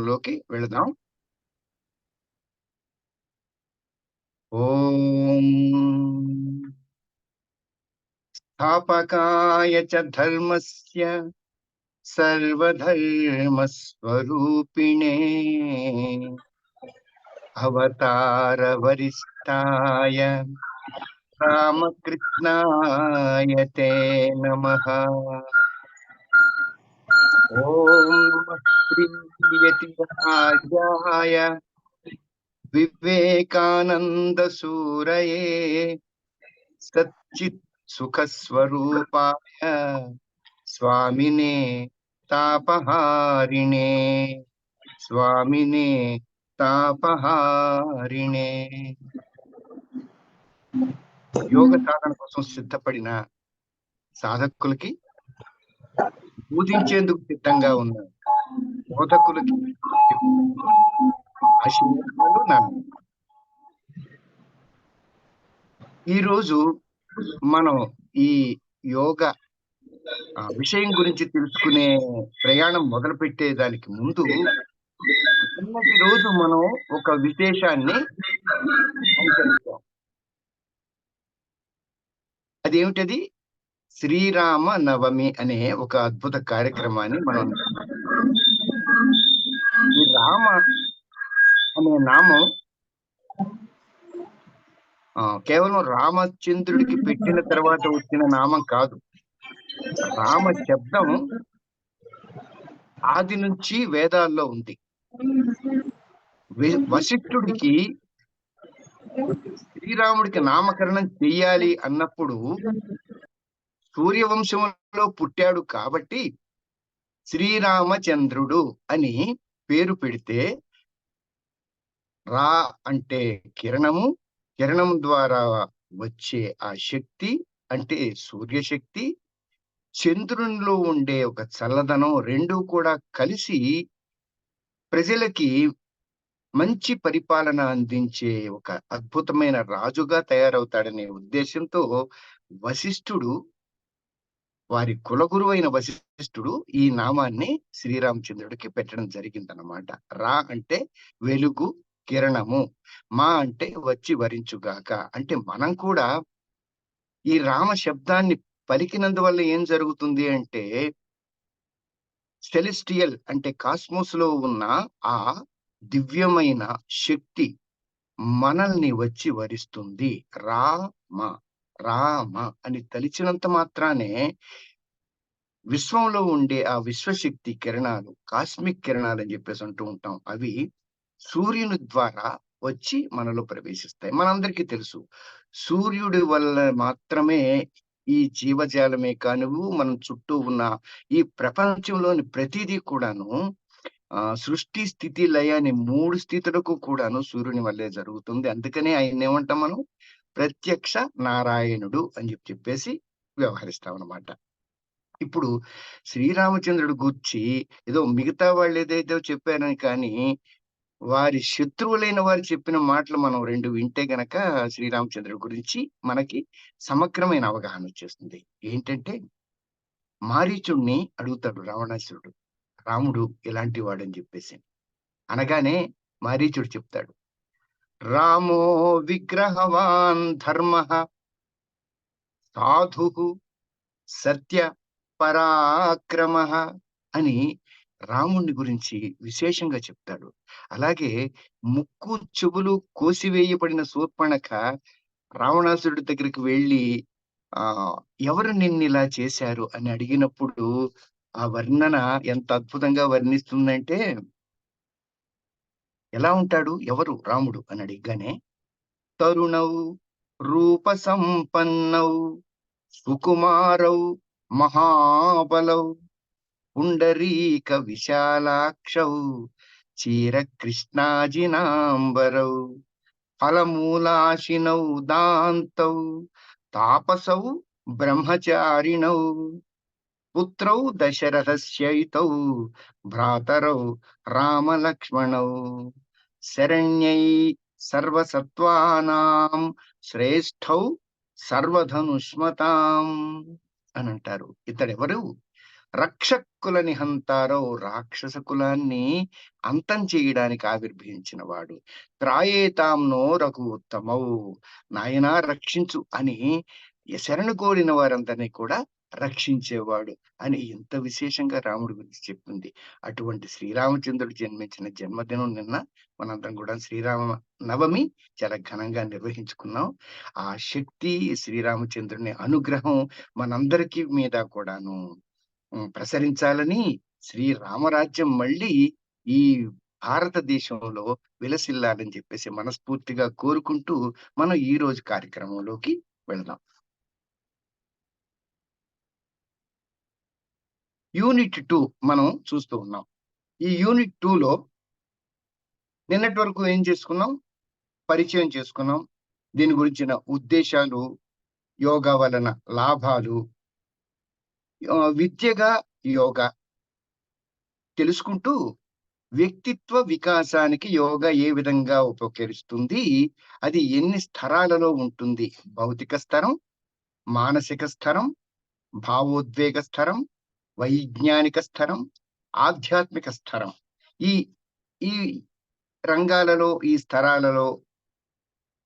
లోకి వెళదాం. ఓం స్థాపకాయ చ ధర్మస్య సర్వధర్మస్వరూపిణే అవతార వరిష్టాయ రామకృష్ణాయ తే నమః. ఓం నమః శ్రీయతిరాజాయ వివేకానంద సూరయే సచ్చిత్ సుఖస్వరూపాయ స్వామినే తాపహారిణే స్వామినే తాపహారిణే. యోగ సాధన కోసం సిద్ధపడిన సాధకులకి, పూజించేందుకు సిద్ధంగా ఉన్న బోధకులకి ఆశీర్వాదాలు నన్ను. ఈరోజు మనం ఈ యోగ విషయం గురించి తెలుసుకునే ప్రయాణం మొదలు పెట్టేదానికి ముందు నిన్నటి రోజు మనం ఒక విశేషాన్ని అనుసరిస్తాం. అదేమిటది? శ్రీరామ నవమి అనే ఒక అద్భుత కార్యక్రమాన్ని మనం ఈ రామ అనే నామం కేవలం రామచంద్రుడికి పెట్టిన తర్వాత వచ్చిన నామం కాదు. రామ శబ్దం ఆది నుంచి వేదాల్లో ఉంది. వశిష్ఠుడికి శ్రీరాముడికి నామకరణం చెయ్యాలి అన్నప్పుడు సూర్యవంశంలో పుట్టాడు కాబట్టి శ్రీరామచంద్రుడు అని పేరు పెడితే, రా అంటే కిరణము, కిరణం ద్వారా వచ్చే ఆ శక్తి అంటే సూర్యశక్తి, చంద్రునిలో ఉండే ఒక చల్లదనం రెండూ కూడా కలిసి ప్రజలకి మంచి పరిపాలన అందించే ఒక అద్భుతమైన రాజుగా తయారవుతాడనే ఉద్దేశంతో వశిష్ఠుడు, వారి కులగురువు అయిన వశిష్ఠుడు ఈ నామాన్ని శ్రీరామచంద్రుడికి పెట్టడం జరిగిందన్నమాట. రా అంటే వెలుగు, కిరణము, మా అంటే వచ్చి వరించుగాక. అంటే మనం కూడా ఈ రామ శబ్దాన్ని పలికినందువల్ల ఏం జరుగుతుంది అంటే, సెలెస్టియల్ అంటే కాస్మోస్ లో ఉన్న ఆ దివ్యమైన శక్తి మనల్ని వచ్చి వరిస్తుంది. రామ రామ అని తలిచినంత మాత్రానే విశ్వంలో ఉండే ఆ విశ్వశక్తి కిరణాలు, కాస్మిక్ కిరణాలు అని చెప్పేసి అంటూ ఉంటాం, అవి సూర్యుని ద్వారా వచ్చి మనలో ప్రవేశిస్తాయి. మనందరికీ తెలుసు, సూర్యుడి వల్ల మాత్రమే ఈ జీవజాలమే కానివ్వు, మనం చుట్టూ ఉన్న ఈ ప్రపంచంలోని ప్రతిదీ కూడాను సృష్టి, స్థితి, లయ అని 3 స్థితులకు కూడాను సూర్యుని వల్లే జరుగుతుంది. అందుకనే ఆయన ఏమంటాం మనం? ప్రత్యక్ష నారాయణుడు అని చెప్పేసి వ్యవహరిస్తాం అన్నమాట. ఇప్పుడు శ్రీరామచంద్రుడు గూర్చి ఏదో మిగతా వాళ్ళు ఏదైతే చెప్పారని కానీ, వారి శత్రువులైన వారు చెప్పిన మాటలు మనం 2 వింటే గనక శ్రీరామచంద్రుడి గురించి మనకి సమగ్రమైన అవగాహన వచ్చేస్తుంది. ఏంటంటే, మారీచుడిని అడుగుతాడు రావణాసురుడు, రాముడు ఎలాంటి వాడని చెప్పేసి. అనగానే మారీచుడు చెప్తాడు, రామో విగ్రహవాన్ ధర్మ సాధు సత్య పరాక్రమ అని రాముణ్ణి గురించి విశేషంగా చెప్తాడు. అలాగే ముక్కు చెవులు కోసివేయబడిన శూర్పణఖ రావణాసురుడి దగ్గరికి వెళ్ళి ఎవరు నిన్నిలా చేశారు అని అడిగినప్పుడు ఆ వర్ణన ఎంత అద్భుతంగా వర్ణిస్తుందంటే, ఎలా ఉంటాడు, ఎవరు రాముడు అని అడిగానే, తరుణౌ రూప సంపన్నౌ సుకుమారౌ మహాబలౌ పుండరీక విశాలాక్షౌ చీర కృష్ణాజినాంబరౌ ఫలమూలాశినౌ దాంతౌ తాపసౌ బ్రహ్మచారిణౌ పుత్రౌ దశరథస్యైతౌ భ్రాతరౌ రామలక్ష్మణౌ శరణ్యై సర్వసత్వానాం శ్రేష్ఠౌ సర్వధనుష్మతాం అని అంటారు. ఇతడెవరు? రక్షకులని హంతారో రాక్షస కులాన్ని అంతం చేయడానికి ఆవిర్భవించిన వాడు. త్రాయేతాంనో రఘుత్తమౌ నాయనా రక్షించు అని శరణు కోరిన వారందరినీ కూడా రక్షించేవాడు అని ఎంత విశేషంగా రాముడి గురించి చెప్పింది. అటువంటి శ్రీరామచంద్రుడు జన్మించిన జన్మదినం నిన్న. మనందరం కూడా శ్రీరామ నవమి చాలా ఘనంగా నిర్వహించుకున్నాం. ఆ శక్తి శ్రీరామచంద్రుని అనుగ్రహం మనందరికీ మీద కూడాను ప్రసరించాలని, శ్రీరామరాజ్యం మళ్ళీ ఈ భారతదేశంలో విలసిల్లాలని చెప్పేసి మనస్ఫూర్తిగా కోరుకుంటూ, మనం ఈరోజు కార్యక్రమంలోకి వెళదాం. యూనిట్ 2 మనం చూస్తూ ఉన్నాం. ఈ యూనిట్ 2లో నిన్నటి వరకు ఏం చేసుకున్నాం? పరిచయం చేసుకున్నాం. దీని గురించిన ఉద్దేశాలు, యోగా వలన లాభాలు, విద్యగా యోగా తెలుసుకుంటూ వ్యక్తిత్వ వికాసానికి యోగా ఏ విధంగా ఉపకరిస్తుంది? అది ఎన్ని స్తరాలలో ఉంటుంది? భౌతిక స్తరం, మానసిక స్తరం, భావోద్వేగ స్తరం, వైజ్ఞానిక స్తరం, ఆధ్యాత్మిక స్తరం. ఈ ఈ రంగాలలో, ఈ స్తరాలలో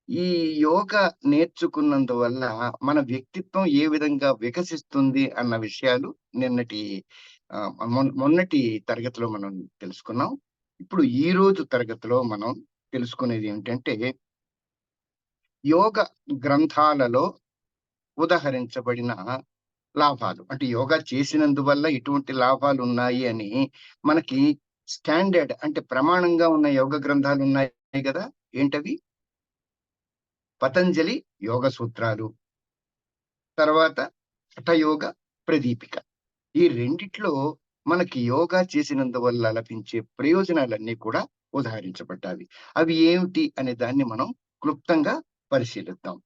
ఈ యోగా నేర్చుకున్నందువల్ల మన వ్యక్తిత్వం ఏ విధంగా వికసిస్తుంది అన్న విషయాలు నిన్నటి మొన్నటి తరగతిలో మనం తెలుసుకున్నాం. ఇప్పుడు ఈ రోజు తరగతిలో మనం తెలుసుకునేది ఏమిటంటే, యోగ గ్రంథాలలో ఉదహరించబడిన లాభాలు. అంటే యోగా చేసినందువల్ల ఎటువంటి లాభాలు ఉన్నాయి అని మనకి స్టాండర్డ్ అంటే ప్రమాణంగా ఉన్న యోగ గ్రంథాలు ఉన్నాయి గదా! ఏంటవి? పతంజలి యోగ సూత్రాలు, తర్వాత హఠయోగ ప్రదీపిక. ఈ రెండిట్లో మనకి యోగా చేసినందువల్ల లభించే ప్రయోజనాలన్నీ కూడా ఉదహరించబడ్డాయి. అవి ఏమిటి అనే దాన్ని మనం క్లుప్తంగా పరిశీలిద్దాం.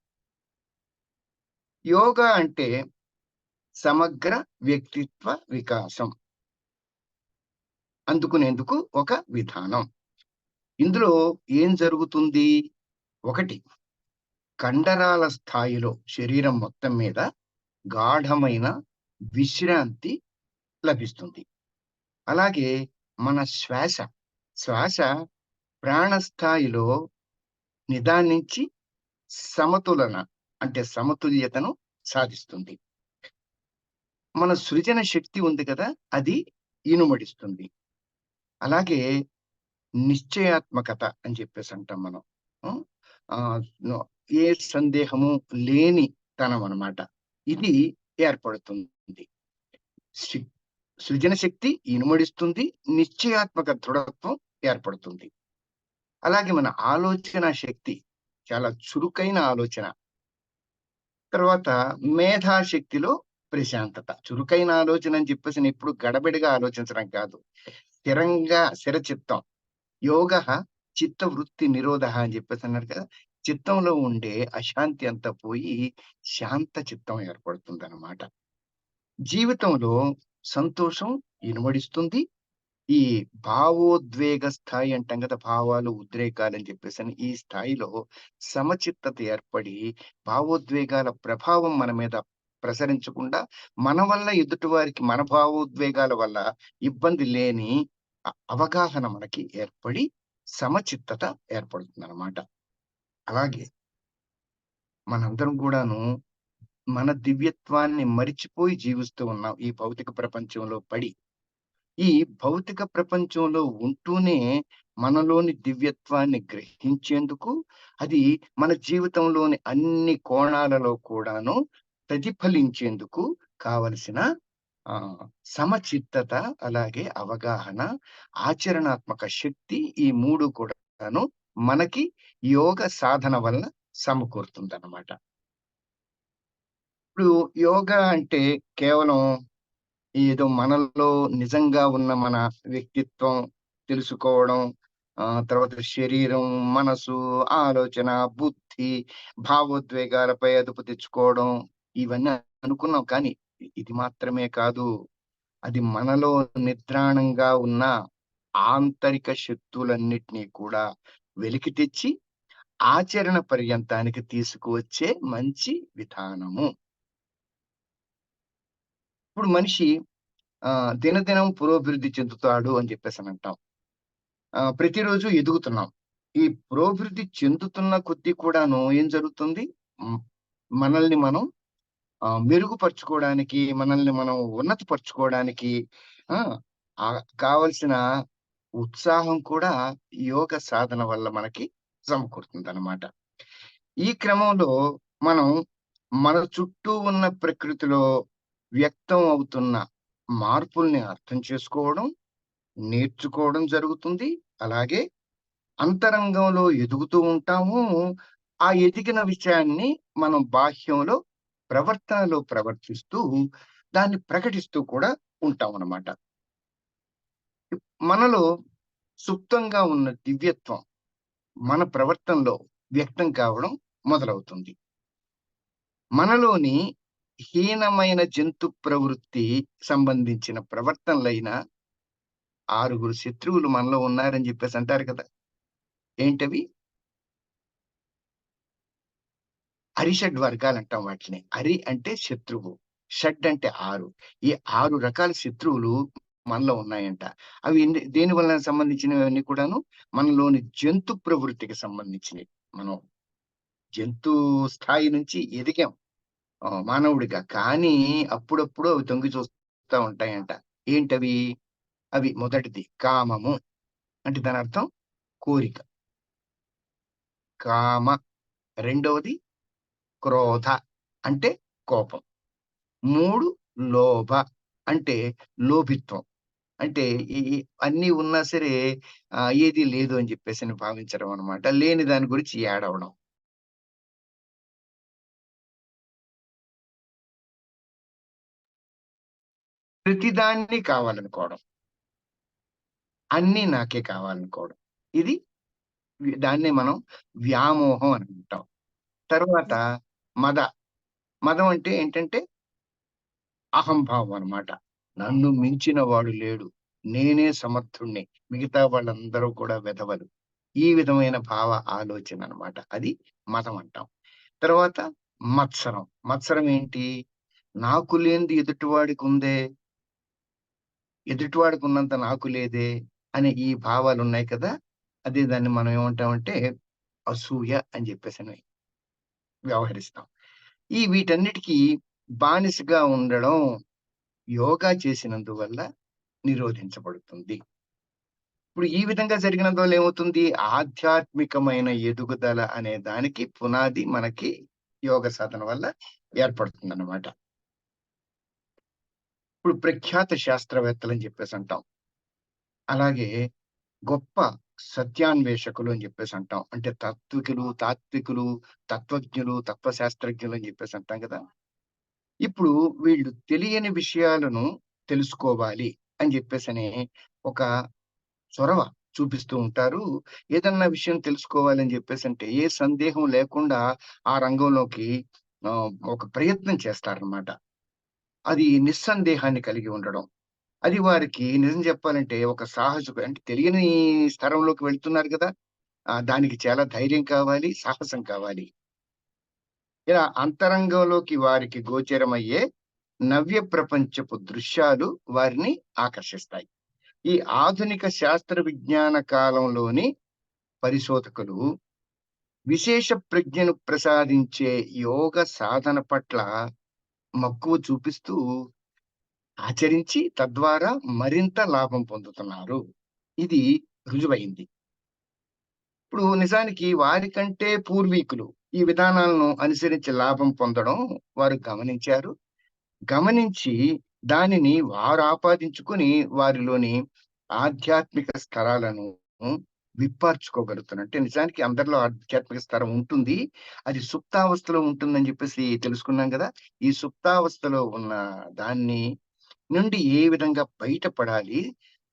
యోగా అంటే సమగ్ర వ్యక్తిత్వ వికాసం అందుకునేందుకు ఒక విధానం. ఇందులో ఏం జరుగుతుంది? ఒకటి, కండరాల స్థాయిలో శరీరం మొత్తం మీద గాఢమైన విశ్రాంతి లభిస్తుంది. అలాగే మన శ్వాస ప్రాణ స్థాయిలో నిదానించి సమతులన అంటే సమతుల్యతను సాధిస్తుంది. మన సృజన శక్తి ఉంది కదా! అది ఇనుమడిస్తుంది. అలాగే నిశ్చయాత్మకత అని చెప్పేసి అంటాం మనం. హ్మ్. ఆహ్, నొ ఏ సందేహము లేని తనం అన్నమాట. ఇది ఏర్పడుతుంది. శి సృజన శక్తి ఇనుమడిస్తుంది. నిశ్చయాత్మక దృఢత్వం ఏర్పడుతుంది. అలాగే మన ఆలోచన శక్తి చాలా చురుకైన ఆలోచన. తర్వాత మేధాశక్తిలో ప్రశాంతత. చురుకైన ఆలోచన అని చెప్పేసి ఎప్పుడు గడబిడగా ఆలోచించడం కాదు. స్థిరచిత్తం. యోగః చిత్తవృత్తి నిరోధః అని చెప్పేసి అన్నారు కదా! చిత్తంలో ఉండే అశాంతి అంతా పోయి శాంత చిత్తం ఏర్పడుతుందన్నమాట. జీవితంలో సంతోషం ఇనుమడిస్తుంది. ఈ భావోద్వేగ స్థాయి అంటాం కదా! భావాలు, ఉద్రేకాలని చెప్పేసని ఈ స్థాయిలో సమచిత్తత ఏర్పడి, భావోద్వేగాల ప్రభావం మన మీద ప్రసరించకుండా, మన వల్ల ఎదుటివారికి మన భావోద్వేగాల వల్ల ఇబ్బంది లేని అవగాహన మనకి ఏర్పడి, సమచిత్తత ఏర్పడుతుందనమాట. అలాగే మనందరం గూడాను మన దివ్యత్వాన్ని మరిచిపోయి జీవిస్తూ ఉన్నాం ఈ భౌతిక ప్రపంచంలో పడి. ఈ భౌతిక ప్రపంచంలో ఉంటూనే మనలోని దివ్యత్వాన్ని గ్రహించేందుకు, అది మన జీవితంలోని అన్ని కోణాలలో కూడాను ప్రతిఫలించేందుకు కావలసిన ఆహ్, సమచిత్తత, అలాగే అవగాహన, ఆచరణాత్మక శక్తి ఈ 3 కూడాను మనకి యోగ సాధన వల్ల సమకూరుతుందన్నమాట. ఇప్పుడు యోగా అంటే కేవలం ఏదో మనలో నిజంగా ఉన్న మన వ్యక్తిత్వం తెలుసుకోవడం, తర్వాత శరీరం, మనసు, ఆలోచన, బుద్ధి, భావోద్వేగాలపై అదుపు తెచ్చుకోవడం ఇవన్నీ అనుకున్నాం. కానీ ఇది మాత్రమే కాదు. అది మనలో నిద్రాణంగా ఉన్న ఆంతరిక శక్తులన్నిటిని కూడా వెలికి తెచ్చి ఆచరణ పర్యంతానికి తీసుకువచ్చే మంచి విధానము. ఇప్పుడు మనిషి దినదినం పురోభివృద్ధి చెందుతాడు అని చెప్పేసనంటాం. ప్రతిరోజు ఎదుగుతున్నాం. ఈ పురోభివృద్ధి చెందుతున్న కొద్దీ కూడాను ఏం జరుగుతుంది? హ్మ్. మనల్ని మనం మెరుగుపరుచుకోవడానికి, మనల్ని మనం ఉన్నతిపరుచుకోవడానికి ఆ! కావాల్సిన ఉత్సాహం కూడా యోగ సాధన వల్ల మనకి సమకూరుతుందనమాట. ఈ క్రమంలో మనం మన చుట్టూ ఉన్న ప్రకృతిలో వ్యక్తం అవుతున్న మార్పుల్ని అర్థం చేసుకోవడం, నేర్చుకోవడం జరుగుతుంది. అలాగే అంతరంగంలో ఎదుగుతూ ఉంటాము. ఆ ఎదిగిన విషయాన్ని మనం బాహ్యంలో ప్రవర్తనలో ప్రవర్తిస్తూ దాన్ని ప్రకటిస్తూ కూడా ఉంటామనమాట. మనలో సుప్తంగా ఉన్న దివ్యత్వం మన ప్రవర్తనలో వ్యక్తం కావడం మొదలవుతుంది. మనలోని హీనమైన జంతు ప్రవృత్తి సంబంధించిన ప్రవర్తనలైన 6 శత్రువులు మనలో ఉన్నారని జెప్పేసి అంటారు కదా! ఏంటవి? అరిషడ్ వర్గాలంటాం వాటిని. అరి అంటే శత్రువు. షడ్ అంటే 6. ఈ 6 రకాల శత్రువులు మనలో ఉన్నాయంట. అవి దేని వలన సంబంధించినవన్నీ కూడాను మనలోని జంతు ప్రవృత్తికి సంబంధించినయి. మనం జంతు స్థాయి నుంచి ఎదిగాం మానవుడిగా. కానీ అప్పుడప్పుడు అవి తొంగి చూస్తా ఉంటాయంట. ఏంటవి? అవి మొదటిది కామము. అంటే దానర్థం కోరిక. కామ. రెండవది క్రోధ అంటే కోపం. 3 లోభ అంటే లోభిత్వం. అంటే ఈ ఈ అన్నీ ఉన్నా సరే ఏది లేదు అని జెప్పేసని భావించడం అన్నమాట. లేని దాని గురించి ఏడవడం. ప్రతిదాన్ని కావాలనుకోవడం. అన్నీ నాకే కావాలనుకోవడం. ఇది దాన్నే మనం వ్యామోహం అని అంటాం. తరువాత మద. మదం అంటే ఏంటంటే అహంభావం అన్నమాట. నన్ను మించిన వాడు లేడు. నేనే సమర్థుడిని. మిగతా వాళ్ళందరూ కూడా వెధవలు. ఈ విధమైన భావ ఆలోచన అన్నమాట. అది మతం అంటాం. తర్వాత మత్సరం. మత్సరం ఏంటి? నాకు లేనిది ఎదుటివాడికుందే, ఎదుటివాడికున్నంత నాకు లేదే అనే ఈ భావాలున్నాయి కదా! అదే దాన్ని మనం ఏమంటామంటే అసూయ అని జెప్పేసని వ్యవహరిస్తాం. ఈ వీటన్నిటికి బానిసగా ఉండడం యోగా చేసినందువల్ల నిరోధించబడుతుంది. ఇప్పుడు ఈ విధంగా జరిగినందువల్ల ఏమవుతుంది? ఆధ్యాత్మికమైన ఎదుగుదల అనే దానికి పునాది మనకి యోగ సాధన వల్ల ఏర్పడుతుందన్నమాట. ఇప్పుడు ప్రఖ్యాత శాస్త్రవేత్తలని జెప్పేసంటాం. అలాగే గొప్ప సత్యాన్వేషకులు అని జెప్పేసంటాం. అంటే తాత్వికులు, తత్వజ్ఞులు, తత్వశాస్త్రజ్ఞులు అని జెప్పేసి అంటాం గదా! ఇప్పుడు వీళ్ళు తెలియని విషయాలను తెలుసుకోవాలి అని జెప్పేసని ఒక చొరవ చూపిస్తూ ఉంటారు. ఏదన్నా విషయం తెలుసుకోవాలని జెప్పేసంటే ఏ సందేహం లేకుండా ఆ రంగంలోకి ఒక ప్రయత్నం చేస్తారనమాట. అది నిస్సందేహాన్ని కలిగి ఉండడం. అది వారికి నిజం చెప్పాలంటే ఒక అంటే తెలియని స్థలంలోకి వెళ్తున్నారు గదా! దానికి చాలా ధైర్యం కావాలి, సాహసం కావాలి. ఇలా అంతరంగంలోకి వారికి గోచరమయ్యే నవ్య ప్రపంచపు దృశ్యాలు వారిని ఆకర్షిస్తాయి. ఈ ఆధునిక శాస్త్ర విజ్ఞాన కాలంలోని పరిశోధకులు విశేష ప్రజ్ఞను ప్రసాదించే యోగ సాధన పట్ల మక్కువ చూపిస్తూ ఆచరించి తద్వారా మరింత లాభం పొందుతున్నారు. ఇది రుజువైంది. ఇప్పుడు నిజానికి వారికంటే పూర్వీకులు ఈ విధానాలను అనుసరించి లాభం పొందడం వారు గమనించారు. గమనించి దానిని వారు ఆపాదించుకొని వారిలోని ఆధ్యాత్మిక స్థరాలను విప్పార్చుకోగలుగుతున్నారు. అంటే నిజానికి అందరిలో ఆధ్యాత్మిక స్థరం ఉంటుంది. అది సుప్తావస్థలో ఉంటుందని జెప్పేసి తెలుసుకున్నాం గదా! ఈ సుప్తావస్థలో ఉన్న దాన్ని నుండి ఏ విధంగా బయటపడాలి?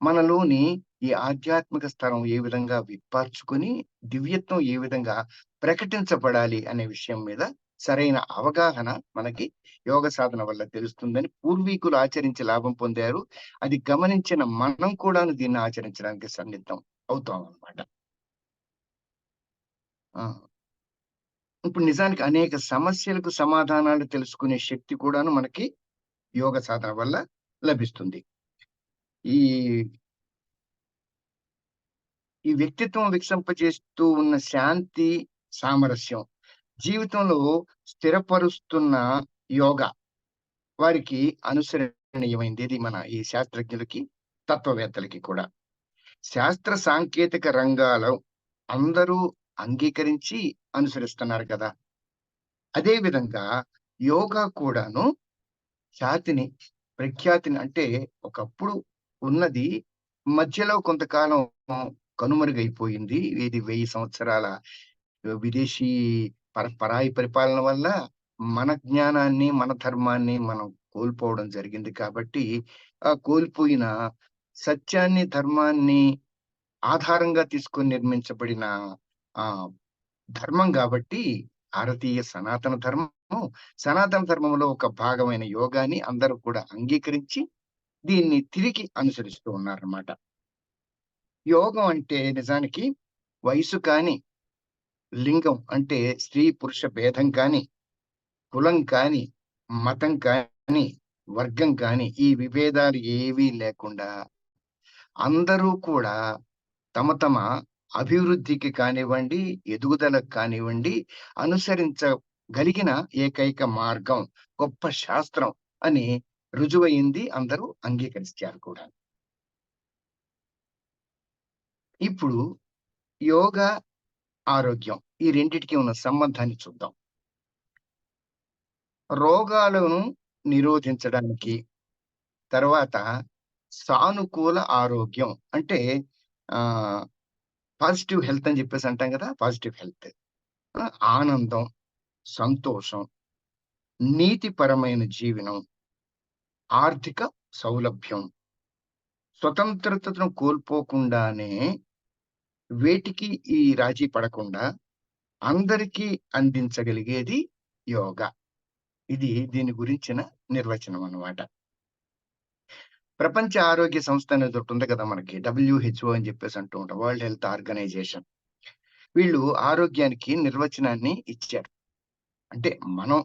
మనలోని ఈ ఆధ్యాత్మిక స్థరం ఏ విధంగా విప్పార్చుకొని, దివ్యత్వం ఏ విధంగా ప్రకటించబడాలి అనే విషయం మీద సరైన అవగాహన మనకి యోగ సాధన వల్ల తెలుస్తుందని పూర్వీకులు ఆచరించి లాభం పొందారు. అది గమనించిన మనం కూడాను దీన్ని ఆచరించడానికి సన్నిద్ధం అవుతామనమాట. ఆ! ఇప్పుడు నిజానికి అనేక సమస్యలకు సమాధానాలు తెలుసుకునే శక్తి కూడాను మనకి యోగ సాధన వల్ల లభిస్తుంది. ఈ ఈ వ్యక్తిత్వం వికసింపజేస్తూ ఉన్న శాంతి, సామరస్యం జీవితంలో స్థిరపరుస్తున్న యోగా వారికి అనుసరణీయమైంది. ఇది మన ఈ శాస్త్రజ్ఞులకి, తత్వవేత్తలకి కూడా. శాస్త్ర సాంకేతిక రంగాలో అందరూ అంగీకరించి అనుసరిస్తున్నారు కదా! అదే విధంగా యోగా కూడాను ఖ్యాతిని, ప్రఖ్యాతిని అంటే ఒకప్పుడు ఉన్నది మధ్యలో కొంతకాలం కనుమరుగైపోయింది. ఇది 1000 సంవత్సరాల విదేశీ పరాయి పరిపాలన వల్ల మన జ్ఞానాన్ని, మన ధర్మాన్ని మనం కోల్పోవడం జరిగింది కాబట్టి, ఆ కోల్పోయిన సత్యాన్ని, ధర్మాన్ని ఆధారంగా తీసుకొని నిర్మించబడిన ఆహ్, ధర్మం గాబట్టి భారతీయ సనాతన ధర్మం, సనాతన ధర్మంలో ఒక భాగమైన యోగాని అందరూ కూడా అంగీకరించి దీన్ని తిరిగి అనుసరిస్తూ ఉన్నారన్నమాట. యోగం అంటే నిజానికి వయసు కానీ, లింగం అంటే స్త్రీ, పురుష భేదం కానీ, కులం కానీ, మతం కానీ, వర్గం కానీ, ఈ విభేదాలు ఏవీ లేకుండా అందరూ కూడా తమ తమ అభివృద్ధికి కానివ్వండి, ఎదుగుదలకు కానివ్వండి, అనుసరించగలిగిన ఏకైక మార్గం, గొప్ప శాస్త్రం అని రుజువయింది. అందరూ అంగీకరించారు కూడా. ఇప్పుడు యోగా, ఆరోగ్యం ఈ రెండిటికి ఉన్న సంబంధాన్ని చూద్దాం. రోగాలను నిరోధించడానికి, తర్వాత సానుకూల ఆరోగ్యం అంటే ఆహ్, పాజిటివ్ హెల్త్ అని జెప్పేసి అంటాం గదా! Positive health. ఆనందం, సంతోషం, నీతిపరమైన జీవనం, ఆర్థిక సౌలభ్యం, స్వతంత్రతను కోల్పోకుండానే వేటికి ఈ రాజీ పడకుండా అందరికీ అందించగలిగేది యోగా. ఇది దీని గురించిన నిర్వచనం అన్నమాట. ప్రపంచ ఆరోగ్య సంస్థ అనేది ఒకటుంది కదా మనకి. డబ్ల్యూహెచ్ఓ అని జెప్పేసి అంటూ ఉంటాం. World health organisation. వీళ్ళు ఆరోగ్యానికి నిర్వచనాన్ని ఇచ్చారు. అంటే మనం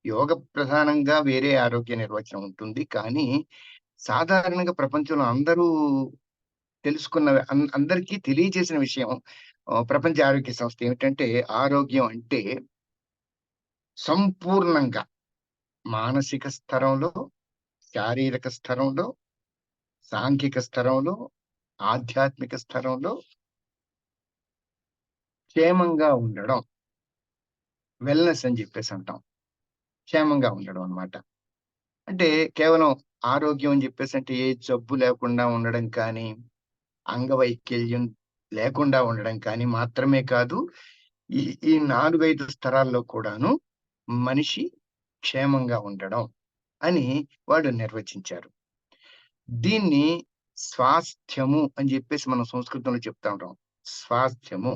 యోగ ప్రధానంగా వేరే ఆరోగ్య నిర్వచనం ఉంటుంది. కానీ సాధారణంగా ప్రపంచంలో అందరూ తెలుసుకున్న అందరికీ తెలియజేసిన విషయం ప్రపంచ ఆరోగ్య సంస్థ ఏమిటంటే ఆరోగ్యం అంటే సంపూర్ణంగా మానసిక స్థరంలో, శారీరక స్థరంలో, సాంఘిక స్థరంలో, ఆధ్యాత్మిక స్థరంలో క్షేమంగా ఉండడం. వెల్‌నెస్ అని జెప్పేసి అంటాం. క్షేమంగా ఉండడం అన్నమాట. అంటే కేవలం ఆరోగ్యం అని జెప్పేసంటే ఏ జబ్బు లేకుండా ఉండడం కానీ, అంగవైకల్యం లేకుండా ఉండడం కానీ మాత్రమే కాదు. ఈ ఈ 4, 5 స్తరాల్లో కూడాను మనిషి క్షేమంగా ఉండడం అని వాళ్ళు నిర్వచించారు. దీన్ని స్వాస్థ్యము అని జెప్పేసి మనం సంస్కృతంలో చెప్తా ఉంటాం. స్వాస్థ్యము,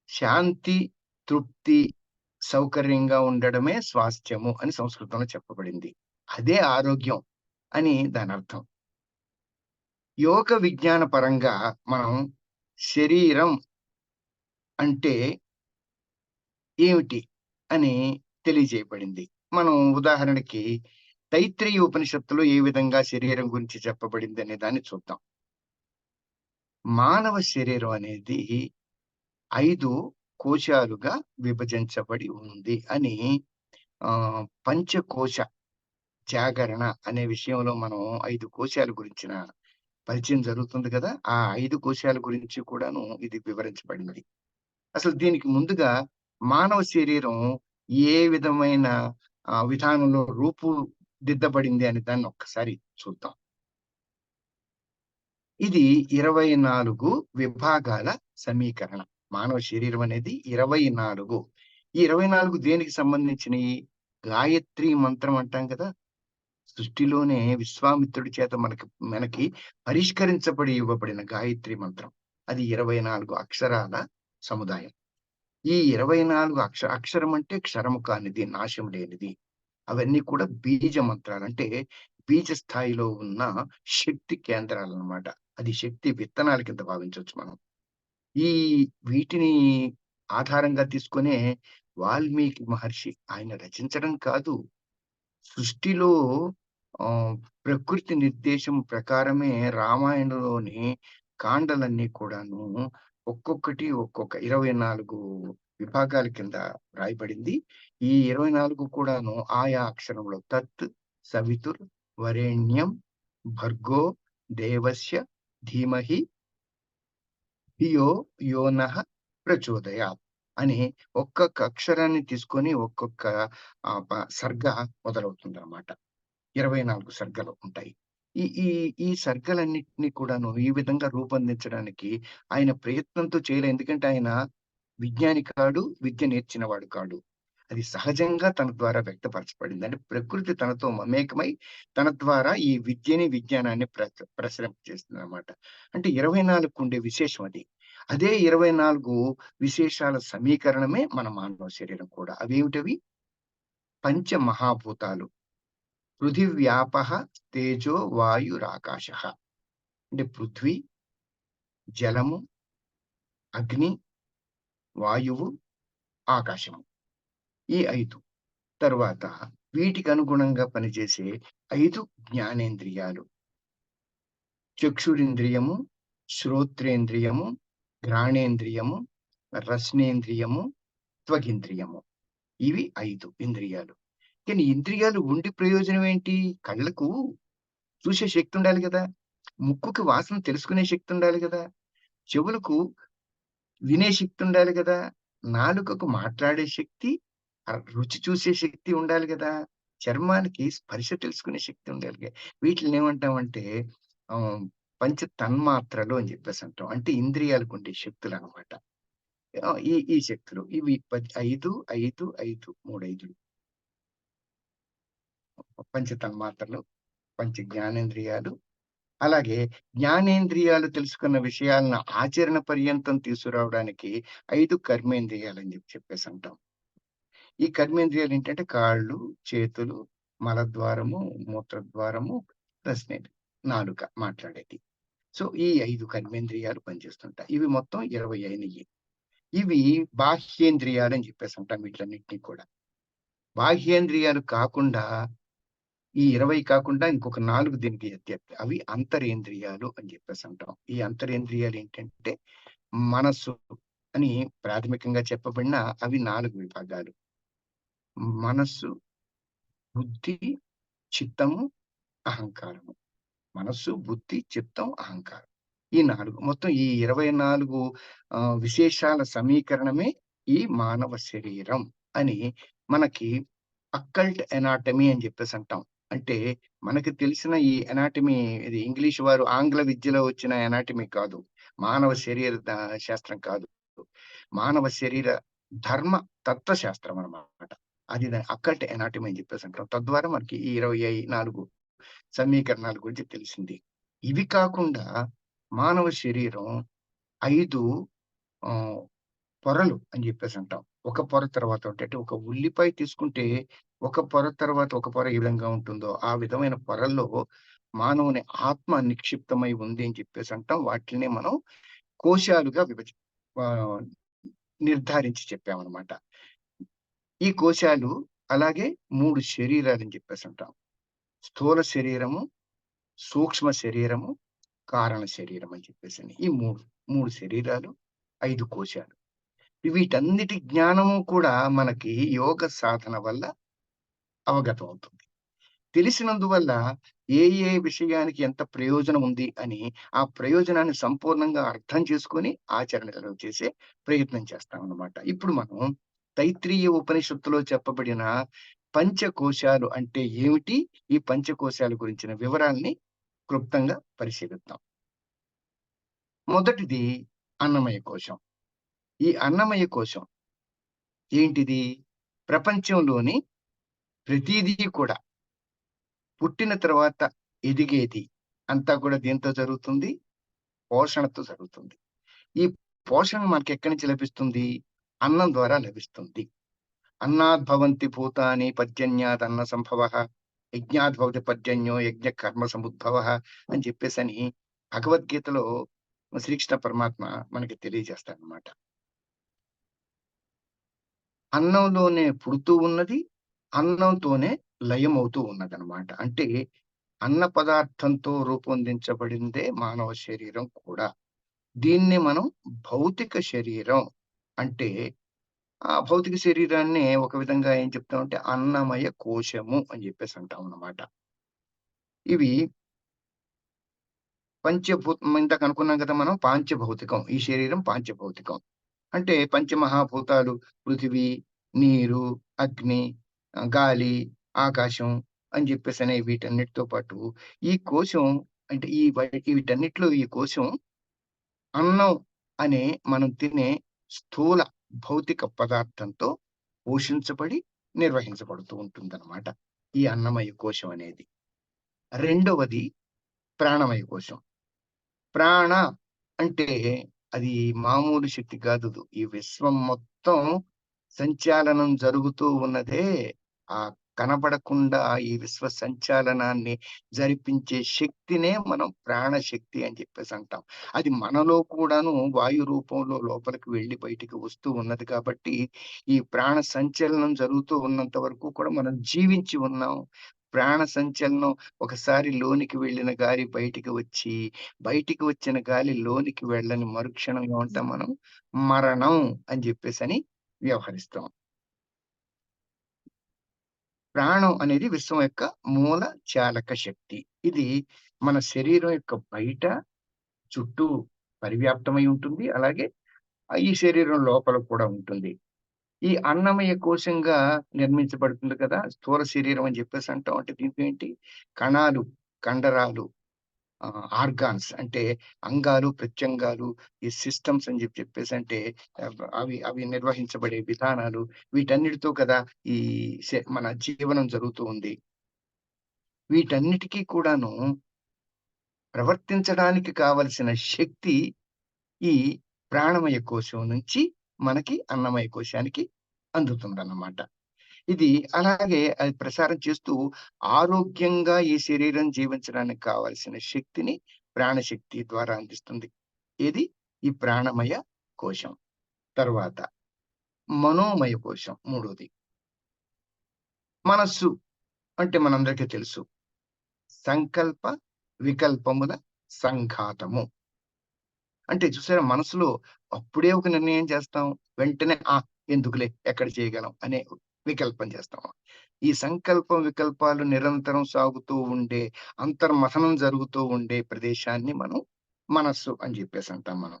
శాంతి, తృప్తి, సౌకర్యంగా ఉండడమే స్వాస్థ్యము అని సంస్కృతంలో చెప్పబడింది. అదే ఆరోగ్యం అని దానర్థం. యోగ విజ్ఞాన పరంగా మనం శరీరం అంటే ఏమిటి అని తెలియజేయబడింది. మనం ఉదాహరణకి తైత్రీయ ఉపనిషత్తులో ఏ విధంగా శరీరం గురించి చెప్పబడిందనే దాన్ని చూద్దాం. మానవ శరీరం అనేది 5 కోశాలుగా విభజించబడి ఉంది అని పంచకోశ జాగరణ అనే విషయంలో మనం 5 కోశాల గురించిన పరిచయం జరుగుతుంది కదా! ఆ 5 కోశాల గురించి కూడాను ఇది వివరించబడింది. అసలు దీనికి ముందుగా మానవ శరీరం ఏ విధమైన విధానంలో రూపుదిద్దబడింది అనే దాన్ని ఒక్కసారి చూద్దాం. ఇది 24 విభాగాల సమీకరణ. మానవ శరీరం అనేది 24. ఈ 24 దేనికి సంబంధించినయి? గాయత్రి మంత్రం అంటాం కదా! సృష్టిలోనే విశ్వామిత్రుడి చేత మనకి పరిష్కరించబడి ఇవ్వబడిన గాయత్రి మంత్రం. అది 24 అక్షరాల సముదాయం. ఈ 24 అక్షరం అంటే క్షరము కానిది, నాశం లేనిది. అవన్నీ కూడా బీజ మంత్రాలు. అంటే బీజ స్థాయిలో ఉన్న శక్తి కేంద్రాలన్నమాట. అది శక్తి విత్తనాల కింద భావించొచ్చు మనం. ఈ వీటిని ఆధారంగా తీసుకొనే వాల్మీకి మహర్షి ఆయన రచించడం కాదు. సృష్టిలో ప్రకృతి నిర్దేశం ప్రకారమే రామాయణంలోని కాండలన్నీ కూడాను ఒక్కొక్కటి ఒక్కొక్క 24 విభాగాల కింద రాయబడింది. ఈ 24 కూడాను ఆయా అక్షరంలో తత్, సవితుర్, వరేణ్యం, భర్గో దేవస్య ధీమహి ధియో యోనః ప్రచోదయాత్ అని ఒక్కొక్క అక్షరాన్ని తీసుకొని ఒక్కొక్క సర్గ మొదలవుతుందన్నమాట. 24 సర్గలు ఉంటాయి. ఈ ఈ ఈ సర్గలన్నిటిని కూడాను ఈ విధంగా రూపొందించడానికి ఆయన ప్రయత్నంతో చేయలే. ఎందుకంటే ఆయన విజ్ఞాని కాడు, విద్య నేర్చినవాడు కాడు. అది సహజంగా తన ద్వారా వ్యక్తపరచబడింది. అంటే ప్రకృతి తనతో మమేకమై తన ద్వారా ఈ విద్యని, విజ్ఞానాన్ని ప్రసరింపజేస్తుందన్నమాట. అంటే 24కు ఉండే విశేషం అది. అదే 24 విశేషాల సమీకరణమే మన మానవ శరీరం కూడా. అవేమిటవి? పంచమహాభూతాలు. పృథివ్యాపః తేజో వాయురాకాశః. అంటే పృథ్వీ, జలము, అగ్ని, వాయువు, ఆకాశము. ఈ 5. తరువాత వీటికి అనుగుణంగా పనిచేసే 5 జ్ఞానేంద్రియాలు. చక్షురింద్రియము, శ్రోత్రేంద్రియము, ఘ్రాణేంద్రియము, రసనేంద్రియము, త్వగింద్రియము. ఇవి 5 ఇంద్రియాలు. కానీ ఇంద్రియాలు ఉండి ప్రయోజనం ఏంటి? కళ్ళకు చూసే శక్తి ఉండాలి గదా! ముక్కుకి వాసన తెలుసుకునే శక్తి ఉండాలి గదా! చెవులకు వినే శక్తి ఉండాలి గదా! నాలుకకు మాట్లాడే శక్తి, రుచి చూసే శక్తి ఉండాలి గదా! చర్మానికి స్పర్శ తెలుసుకునే శక్తి ఉండాలి వీటిల్ని ఏమంటామంటే ఆహ్, పంచ తన్మాత్రలు అని జెప్పేసి అంటాం. అంటే ఇంద్రియాలకుండే శక్తులనమాట. ఈ శక్తులు ఇవి 5, 5, 5 3 5లు పంచ తన్మాత్రలు, పంచ జ్ఞానేంద్రియాలు. అలాగే జ్ఞానేంద్రియాలు తెలుసుకున్న విషయాలను ఆచరణ పర్యంతం తీసుకురావడానికి 5 కర్మేంద్రియాలని చెప్పేసంటాం. ఈ కర్మేంద్రియాలేంటంటే కాళ్ళు, చేతులు, మలద్వారము, మూత్రద్వారము, రసనేంద్రియం, నాలుక మాట్లాడేది. సో, ఈ 5 కర్మేంద్రియాలు పనిచేస్తుంటాయి. ఇవి మొత్తం 20 అయినయి. ఇవి బాహ్యేంద్రియాలని చెప్పేసంటాం వీటిలన్నిటిని కూడా. బాహ్యేంద్రియాలు కాకుండా ఈ 20 కాకుండా ఇంకొక 4 దీనికి అవి అంతరేంద్రియాలు అని చెప్పేసంటాం. ఈ అంతరేంద్రియాలేంటంటే మనస్సు అని ప్రాథమికంగా చెప్పబడిన అవి 4 విభాగాలు. మనస్సు, బుద్ధి, చిత్తము, అహంకారము. మనస్సు, బుద్ధి, చిత్తం, అహంకారం. ఈ 4 మొత్తం ఈ 24 విశేషాల సమీకరణమే ఈ మానవ శరీరం అని మనకి అక్కల్ట్ ఎనాటమీ అని చెప్పేసంటాం. అంటే మనకి తెలిసిన ఈ ఎనాటమీ ఇది ఇంగ్లీష్ వారు ఆంగ్ల విద్యలో వచ్చిన ఎనాటమీ కాదు. మానవ శరీర శాస్త్రం కాదు. మానవ శరీర ధర్మ తత్వశాస్త్రం అన్నమాట. అది అక్కల్ట్ ఎనాటమీ అని చెప్పేసంటాం. తద్వారా మనకి ఈ 24 సమీకరణాల గురించి తెలిసింది. ఇవి కాకుండా మానవ శరీరం 5 ఆహ్, పొరలు అని జెప్పేసంటాం. ఒక పొర తర్వాత ఒకటి. అంటే ఒక ఉల్లిపాయ తీసుకుంటే, ఒక పొర తర్వాత ఒక పొర ఏ విధంగా ఉంటుందో, ఆ విధమైన పొరల్లో మానవుని ఆత్మ నిక్షిప్తమై ఉంది అని చెప్పేసంటాం. వాటిల్నే మనం కోశాలుగా ఆహ్, నిర్ధారించి చెప్పామనమాట. ఈ కోశాలు అలాగే 3 శరీరాలని చెప్పేసంటాం. స్థూల శరీరము, సూక్ష్మ శరీరము, కారణ శరీరం అని చెప్పేసని. ఈ 3 శరీరాలు, 5 కోశాలు. వీటన్నిటి జ్ఞానము కూడా మనకి యోగ సాధన వల్ల అవగతం అవుతుంది. తెలిసినందువల్ల ఏ విషయానికి ఎంత ప్రయోజనం ఉంది అని, ఆ ప్రయోజనాన్ని సంపూర్ణంగా అర్థం చేసుకొని ఆచరణలో చేసే ప్రయత్నం చేస్తామన్నమాట. ఇప్పుడు మనం తైత్రీయ ఉపనిషత్తులో చెప్పబడిన పంచకోశాలు అంటే ఏమిటి? ఈ పంచకోశాల గురించిన వివరాల్ని క్లుప్తంగా పరిశీలిద్దాం. మొదటిది అన్నమయ కోశం. ఈ అన్నమయ కోశం ఏంటిది? ప్రపంచంలోని ప్రతీదీ కూడా పుట్టిన తర్వాత ఎదిగేది అంతా కూడా దేనితో జరుగుతుంది? పోషణతో జరుగుతుంది. ఈ పోషణ మనకెక్కడి నుంచి లభిస్తుంది? అన్నం ద్వారా లభిస్తుంది. అన్నాద్ భవంతి భూతాని పర్జన్యాద్ అన్న సంభవః. యజ్ఞాద్ భవతి పర్జన్యో యజ్ఞ కర్మ సముద్భవః అని చెప్పేసని భగవద్గీతలో శ్రీకృష్ణ పరమాత్మ మనకి తెలియజేస్తాడన్నమాట. అన్నంలోనే పుడుతూ ఉన్నది. అన్నంతోనే లయమవుతూ ఉన్నదనమాట. అంటే అన్న పదార్థంతో రూపొందించబడిందే మానవ శరీరం కూడా. దీన్ని మనం భౌతిక శరీరం అంటే, ఆ భౌతిక శరీరాన్నే ఒక విధంగా ఏం చెప్తామంటే అన్నమయ కోశము అని జెప్పేసి అంటామన్నమాట. ఇవి ఇందాక అనుకున్నాం కదా మనం పాంచభౌతికం. ఈ శరీరం పాంచభౌతికం. అంటే పంచమహాభూతాలు పృథివీ, నీరు, అగ్ని, గాలి, ఆకాశం అని జెప్పేసనే వీటన్నిటితో పాటు ఈ కోశం అంటే వీటన్నిటిలో ఈ కోశం అన్నం అనే మనం తినే స్థూల భౌతిక పదార్థంతో పోషించబడి నిర్వహించబడుతూ ఉంటుందన్నమాట. ఈ అన్నమయ కోశం అనేది. రెండవది ప్రాణమయ కోశం. ప్రాణ అంటే అది మామూలు శక్తి కాదు. ఈ విశ్వం మొత్తం సంచాలనం జరుగుతూ ఉన్నదే, ఆ కనపడకుండా ఈ విశ్వ సంచాలనాన్ని జరిపించే శక్తినే మనం ప్రాణశక్తి అని చెప్పేసి అంటాం. అది మనలో కూడాను వాయు రూపంలో లోపలికి వెళ్లి బయటికి వస్తూ ఉన్నది కాబట్టి, ఈ ప్రాణ సంచలనం జరుగుతూ ఉన్నంత వరకు కూడా మనం జీవించి ఉన్నాం. ప్రాణ సంచలనం ఒకసారి లోనికి వెళ్ళిన గాలి బయటికి వచ్చిన గాలి లోనికి వెళ్ళని మరుక్షణం ఏమంటాం మనం? మరణం అని జెప్పేసని వ్యవహరిస్తాం. ప్రాణం అనేది విశ్వం యొక్క మూల చాలక శక్తి. ఇది మన శరీరం యొక్క బయట, చుట్టూ పరివ్యాప్తమై ఉంటుంది. అలాగే ఈ శరీరం లోపల కూడా ఉంటుంది. ఈ అన్నమయ కోశంగా నిర్మించబడుతుంది కదా! స్థూల శరీరం అని జెప్పేసి అంటాం. అంటే దీంట్లో ఏంటి? కణాలు, కండరాలు, ఆర్గాన్స్ అంటే అంగాలు, ప్రత్యంగాలు, ఈ సిస్టమ్స్ అని చెప్పేసంటే అవి అవి నిర్వహించబడే విధానాలు వీటన్నిటితో కదా ఈ మన జీవనం జరుగుతూ ఉంది. వీటన్నిటికి కూడాను ప్రవర్తించడానికి కావలసిన శక్తి ఈ ప్రాణమయ కోశం నుంచి మనకి అన్నమయ కోశానికి అందుతుందన్నమాట. ఇది అలాగే అది ప్రసారం చేస్తూ ఆరోగ్యంగా ఈ శరీరం జీవించడానికి కావాల్సిన శక్తిని ప్రాణశక్తి ద్వారా అందిస్తుంది. ఏది? ఈ ప్రాణమయ కోశం. తరువాత మనోమయ కోశం మూడోది. మనస్సు అంటే మనందరికీ తెలుసు. సంకల్ప వికల్పముల సంఘాతము. అంటే చూసారా మనసులో అప్పుడే ఒక నిర్ణయం చేస్తాం. వెంటనే ఎందుకులే ఎక్కడ చేయగలం అనే వికల్పం చేస్తాం. ఈ సంకల్పం, వికల్పాలు నిరంతరం సాగుతూ ఉండే, అంతర్మథనం జరుగుతూ ఉండే ప్రదేశాన్ని మనం మనస్సు అని జెప్పేసి అంటాం మనం.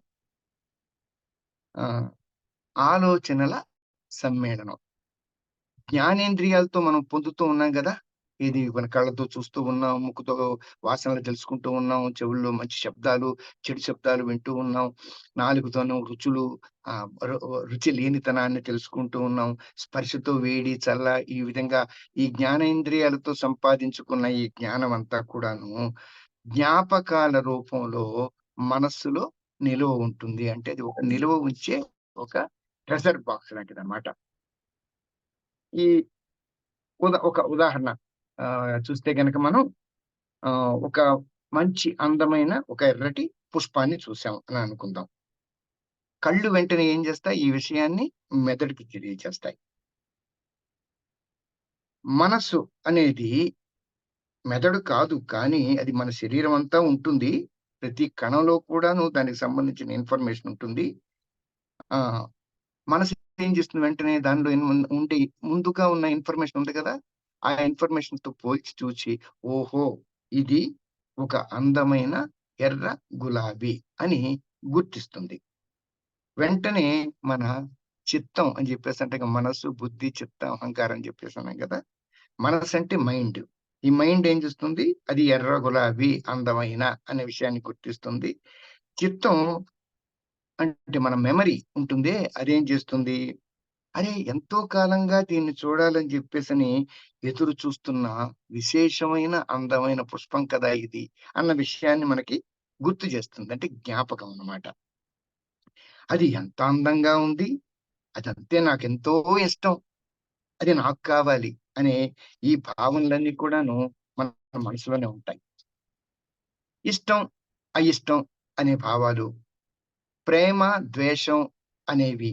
ఆ! ఆలోచనల సమ్మేళనం. జ్ఞానేంద్రియాలతో మనం పొందుతూ ఉన్నాం గదా! ఇది మన కళ్ళతో చూస్తూ ఉన్నాం, ముక్కుతో వాసనలు తెలుసుకుంటూ ఉన్నాం, చెవుల్లో మంచి శబ్దాలు, చెడు శబ్దాలు వింటూ ఉన్నాం, నాలుకతోను రుచులు రుచి లేనితనాన్ని తెలుసుకుంటూ ఉన్నాం, స్పర్శతో వేడి, చల్ల ఈ విధంగా ఈ జ్ఞానేంద్రియాలతో సంపాదించుకున్న ఈ జ్ఞానమంతా కూడాను జ్ఞాపకాల రూపంలో మనస్సులో నిలువ ఉంటుంది. అంటే అది ఒక నిలువ ఉంచే ఒక ట్రెజర్ బాక్స్ లాంటిదన్నమాట. ఈ ఒక ఉదాహరణ చూస్తే గనక మనం ఒక మంచి అందమైన ఒక ఎర్రటి పుష్పాన్ని చూసాం అని అనుకుందాం. కళ్ళు వెంటనే ఏం చేస్తాయి? ఈ విషయాన్ని మెదడుకి తెలియజేస్తాయి. మనస్సు అనేది మెదడు కాదు. కానీ అది మన శరీరం అంతా ఉంటుంది. ప్రతి కణంలో కూడాను దానికి సంబంధించిన ఇన్ఫర్మేషన్ ఉంటుంది. ఆ! మనసు ఏం చేస్తుంది వెంటనే దానిలో ఉండే ముందుగా ఉన్న ఇన్ఫర్మేషన్ ఉంది కదా! ఆ ఇన్ఫర్మేషన్‌తో పోల్చి చూచి, ఓహో! ఇది ఒక అందమైన ఎర్ర గులాబీ అని గుర్తిస్తుంది. వెంటనే మన చిత్తం అని చెప్పేసి అంటే మనసు, బుద్ధి, చిత్తం, అహంకారం అని చెప్పేసి అన్నాం కదా! మనసంటే మైండ్. ఈ మైండ్ ఏం చేస్తుంది? అది ఎర్ర గులాబీ అందమైన అనే విషయాన్ని గుర్తిస్తుంది. చిత్తం అంటే మన మెమరీ ఉంటుందే అదేం చేస్తుంది? అరే! ఎంతో కాలంగా దీన్ని చూడాలని జెప్పేసని ఎదురు చూస్తున్న విశేషమైన, అందమైన పుష్పం కదా ఇది అన్న విషయాన్ని మనకి గుర్తు చేస్తుంది. అంటే జ్ఞాపకం అన్నమాట. అది ఎంత అందంగా ఉంది. అదంతే నాకెంతో ఇష్టం. అది నాకు కావాలి అనే ఈ భావనలన్నీ కూడాను మన మనసులోనే ఉంటాయి. ఇష్టం, అయిష్టం అనే భావాలు, ప్రేమ, ద్వేషం అనేవి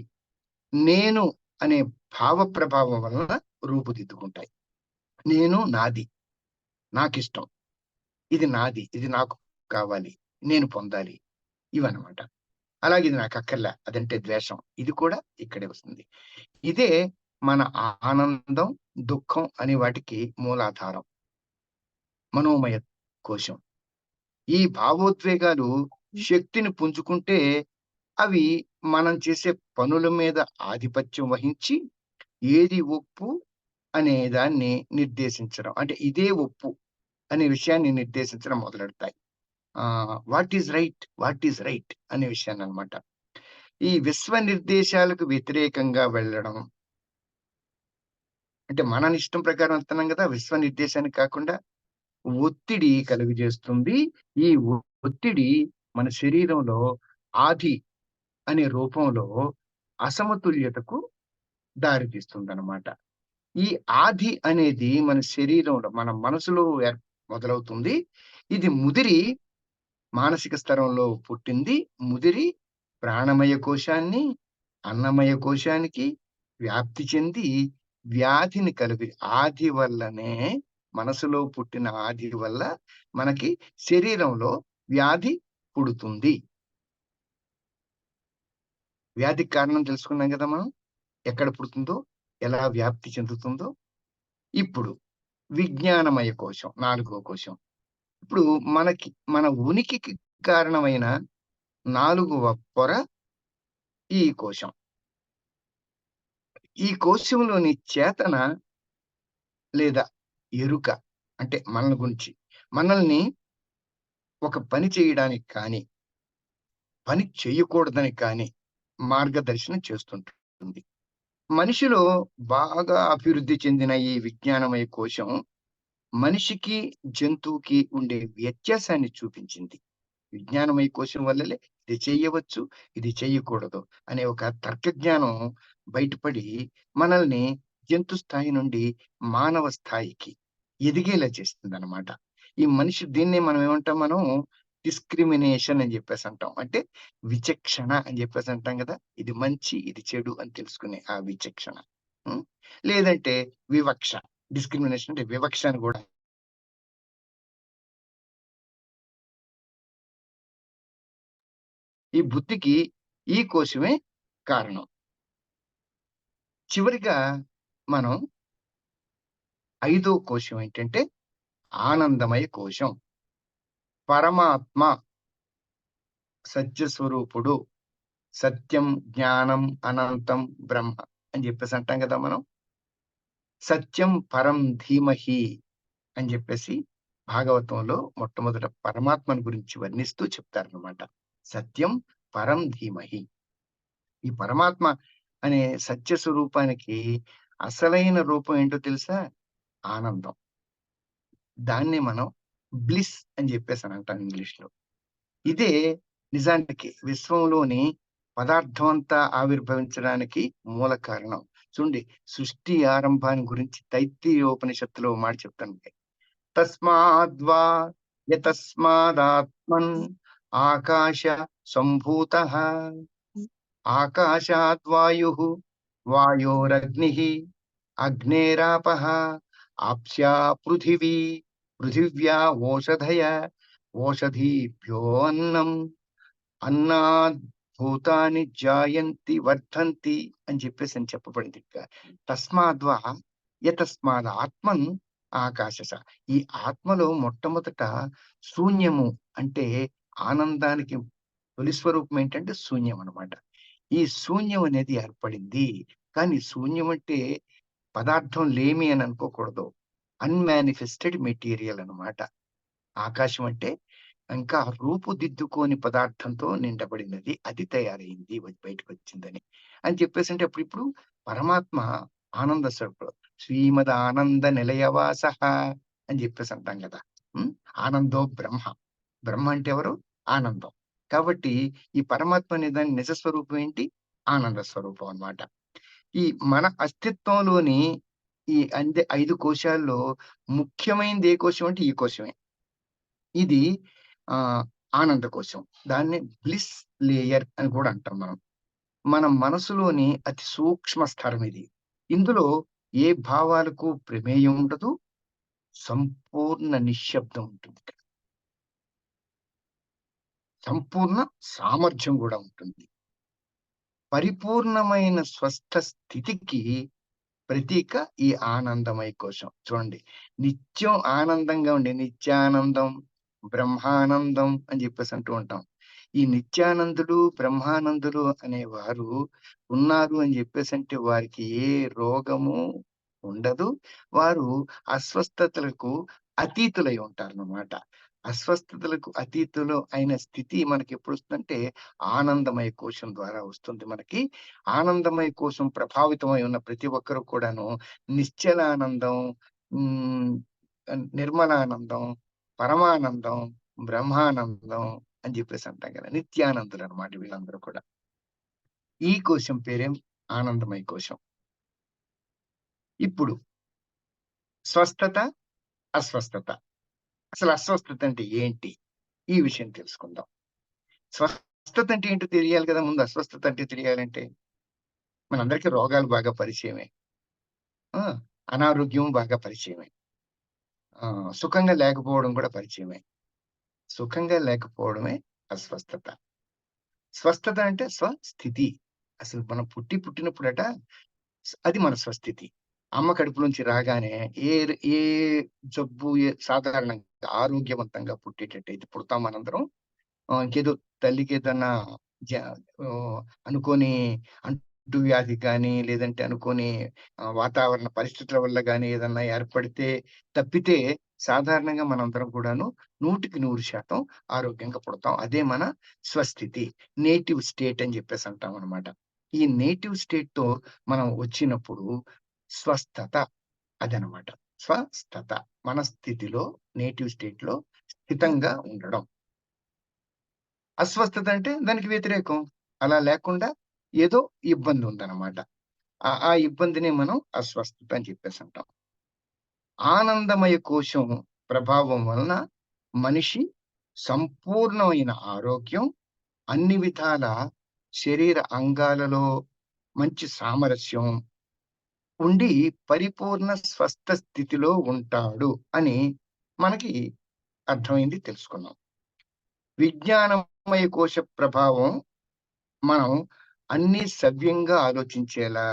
నేను అనే భావ ప్రభావం వలన రూపుదిద్దుకుంటాయి. నేను నాది. నాకిష్టం. ఇది నాది. ఇది నాకు కావాలి. నేను పొందాలి. ఇవన్నమాట. అలాగే ఇది నాకక్కర్లా. అదంటే ద్వేషం. ఇది కూడా ఇక్కడే వస్తుంది. ఇదే మన ఆనందం, దుఃఖం అనే వాటికి మూలాధారం. మనోమయ కోశం. ఈ భావోద్వేగాలు శక్తిని పుంజుకుంటే అవి మనం చేసే పనుల మీద ఆధిపత్యం వహించి ఏది ఒప్పు అనే దాన్ని నిర్దేశించడం. అంటే ఇదే ఒప్పు అనే విషయాన్ని నిర్దేశించడం మొదలెడతాయి. What is right? What is right? అనే విషయాన్ననమాట. ఈ విశ్వ నిర్దేశాలకు వ్యతిరేకంగా వెళ్ళడం. అంటే మన ఇష్టం ప్రకారం వెళ్తున్నాం గదా! విశ్వ నిర్దేశానికి కాకుండా ఒత్తిడి కలుగజేస్తుంది. ఈ ఒత్తిడి మన శరీరంలో ఆధి అనే రూపంలో అసమతుల్యతకు దారితీస్తుందనమాట. ఈ ఆధి అనేది మన శరీరంలో, మన మనసులో మొదలవుతుంది. ఇది ముదిరి మానసిక స్తరంలో పుట్టింది. ముదిరి ప్రాణమయ కోశాన్ని, అన్నమయ కోశానికి వ్యాప్తి చెంది వ్యాధిని ఆది వల్లనే, మనసులో పుట్టిన ఆది వల్ల మనకి శరీరంలో వ్యాధి పుడుతుంది. వ్యాధికి కారణం తెలుసుకున్నాం గదా మనం. ఎక్కడ పుడుతుందో, ఎలా వ్యాప్తి చెందుతుందో. ఇప్పుడు విజ్ఞానమయ కోశం, నాలుగో కోశం. ఇప్పుడు మన ఉనికికి కారణమైన నాలుగవ పొర ఈ కోశం. ఈ కోశంలోని చేతన లేదా ఎరుక అంటే మనల గురించి, మనల్ని ఒక పని చేయడానికి కానీ, పని చేయకూడదని కానీ మార్గదర్శనం చేస్తుంటుంది. మనిషిలో బాగా అభివృద్ధి చెందిన ఈ విజ్ఞానమయ కోశం మనిషికి, జంతువుకి ఉండే వ్యత్యాసాన్ని చూపించింది. విజ్ఞానమయ కోశం వల్లలే ఇది చెయ్యవచ్చు, ఇది చెయ్యకూడదు అనే ఒక తర్కజ్ఞానం బయటపడి మనల్ని జంతు స్థాయి నుండి మానవ స్థాయికి ఎదిగేలా చేస్తుందనమాట. ఈ మనిషి దీన్నే మనం డిస్క్రిమినేషన్ అని జెప్పేసి అంటాం. అంటే విచక్షణ అని జెప్పేసి అంటాం గదా! ఇది మంచి, ఇది చెడు అని తెలుసుకునే ఆ విచక్షణ. హ్మ్. లేదంటే వివక్ష. డిస్క్రిమినేషన్ అంటే వివక్ష అని గూడా. ఈ బుద్ధికి ఈ కోశమే కారణం. చివరిగా మనం ఐదో కోశం ఏంటంటే ఆనందమయ కోశం. పరమాత్మ, సత్యస్వరూపుడు, సత్యం, జ్ఞానం, అనంతం, బ్రహ్మ అని జెప్పేసి అంటాం గదా మనం. సత్యం పరం ధీమహి అని జెప్పేసి భాగవతంలో మొట్టమొదట పరమాత్మను గురించి వర్ణిస్తూ చెప్తారనమాట. సత్యం పరం ధీమహి. ఈ పరమాత్మ అనే సత్య స్వరూపానికి అసలైన రూపం ఏంటో తెలుసా? ఆనందం. దాన్నే మనం బ్లిస్ అని జెప్పేసని అంటాం ఇంగ్లీష్‌లో. ఇదే నిజానికి విశ్వంలోని పదార్థం అంతా ఆవిర్భవించడానికి మూల కారణం. చూడండి, సృష్టి ఆరంభాన్ని గురించి తైత్తిరీయోపనిషత్తులో ఓ మాట చెప్తాను. తస్మాద్వా యతస్మాదాత్మన్ ఆకాశ సంభూతః ఆకాశాద్వాయుః వాయోరగ్నిః అగ్నేరాపః ఆప్స్యా పృథివీ పృథివ్యా ఓషధయ ఓషధీభ్యో అన్నం అన్నాద్ భూతాని జాయంతి వర్ధంతి అని చెప్పేసని చెప్పబడింది. తస్మాద్వా యతస్మాద్ ఆత్మన్ ఆకాశశ. ఈ ఆత్మలో మొట్టమొదట శూన్యము అంటే ఆనందానికి తొలి స్వరూపం ఏంటంటే శూన్యం అన్నమాట. ఈ శూన్యం అనేది ఏర్పడింది. కానీ శూన్యం అంటే పదార్థం లేమి అని అనుకోకూడదు. అన్‌మానిఫెస్టెడ్ మెటీరియల్ అన్నమాట. ఆకాశం అంటే ఇంకా రూపుదిద్దుకోని పదార్థంతో నిండబడినది. అది తయారయింది. బయటకొచ్చిందని. అని చెప్పేసంటే అప్పుడిప్పుడు పరమాత్మ ఆనంద స్వరూపుడు. శ్రీమదానంద నిలయవాసః అని జెప్పేసి అంటాం గదా! హ్మ్. ఆనందో బ్రహ్మ. బ్రహ్మ అంటే ఎవరు? ఆనందం. కాబట్టి ఈ పరమాత్మ అనే దాని నిజ స్వరూపం ఏంటి? ఆనంద స్వరూపం అన్నమాట. ఈ మన అస్తిత్వంలోని ఈ 5 కోశాల్లో ముఖ్యమైనది ఏ కోశం అంటే ఈ కోశమే. ఇది ఆహ్, ఆనంద కోశం. దాన్నే బ్లిస్ లేయర్ అని కూడా అంటాం మనం. మన మనసులోని అతి సూక్ష్మ స్థరం ఇది. ఇందులో ఏ భావాలకు ప్రమేయం ఉండదు. సంపూర్ణ నిశ్శబ్దం ఉంటుంది. సంపూర్ణ సామర్థ్యం గూడా ఉంటుంది. పరిపూర్ణమైన స్వస్థ స్థితికి ప్రతీక ఈ ఆనందమయ కోశం. చూడండి, నిత్యం ఆనందంగా ఉండి నిత్యానందం, బ్రహ్మానందం అని జెప్పేసి అంటూ ఉంటాం. ఈ నిత్యానందుడు, బ్రహ్మానందులు అనేవారు ఉన్నారు అని జెప్పేసంటే వారికి ఏ రోగము ఉండదు. వారు అస్వస్థతలకు అతీతులై ఉంటారన్నమాట. అస్వస్థతలకు అతీతులు అయిన స్థితి మనకెప్పుడొస్తుందంటే ఆనందమయ కోశం ద్వారా వస్తుంది మనకి. ఆనందమయ కోశం ప్రభావితమై ఉన్న ప్రతి ఒక్కరు కూడాను నిశ్చలానందం, హ్మ్, నిర్మలానందం, పరమానందం, బ్రహ్మానందం అని జెప్పేసి అంటాం గదా! నిత్యానందులనమాట వీళ్ళందరూ కూడా. ఈ కోశం పేరే ఆనందమయ కోశం. ఇప్పుడు స్వస్థత, అస్వస్థత. అసలు అస్వస్థత అంటే ఏంటి? ఈ విషయం తెలుసుకుందాం. స్వస్థత అంటే ఏంటో తెలియాలి కదా! ముందు అస్వస్థత అంటే తెలియాలంటే. మనందరికీ రోగాలు బాగా పరిచయమే. ఆ! అనారోగ్యం బాగా పరిచయమే. సుఖంగా లేకపోవడం కూడా పరిచయమే. సుఖంగా లేకపోవడమే అస్వస్థత. స్వస్థత అంటే స్వస్థితి. అసలు మనం పుట్టినప్పుడట అది మన స్వస్థితి. అమ్మ కడుపు నుంచి రాగానే ఏ జబ్బు సాధారణంగా ఆరోగ్యవంతంగా పుట్టేటట్టయితే పుడతాం మనందరం. ఇంకేదో తల్లికేదన్నా జ అనుకోని అంటువ్యాధి కానీ, లేదంటే అనుకోని వాతావరణ పరిస్థితుల వల్ల గానీ ఏదన్నా ఏర్పడితే తప్పితే సాధారణంగా మనందరం కూడాను 100% ఆరోగ్యంగా పుడతాం. అదే మన స్వస్థితి. నేటివ్ స్టేట్ అని జెప్పేసి అంటామనమాట. ఈ నేటివ్ స్టేట్‌తో మనం వచ్చినప్పుడు స్వస్థత అదనమాట. స్వస్థత. మన స్థితిలో నేటివ్ స్టేట్‌లో స్థితంగా ఉండడం. అస్వస్థత అంటే దానికి వ్యతిరేకం. అలా లేకుండా ఏదో ఇబ్బందుందనమాట. ఆ ఇబ్బందినే మనం అస్వస్థత అని చెప్పేసంటాం. ఆనందమయ కోశం ప్రభావం వలన మనిషి సంపూర్ణమైన ఆరోగ్యం, అన్ని విధాల శరీర అంగాలలో మంచి సామరస్యం ఉండి పరిపూర్ణ స్వస్థ స్థితిలో ఉంటాడు అని మనకి అర్థమైంది, తెలుసుకున్నాం. విజ్ఞానమయ కోశ ప్రభావం మనం అన్నీ సవ్యంగా ఆలోచించేలా,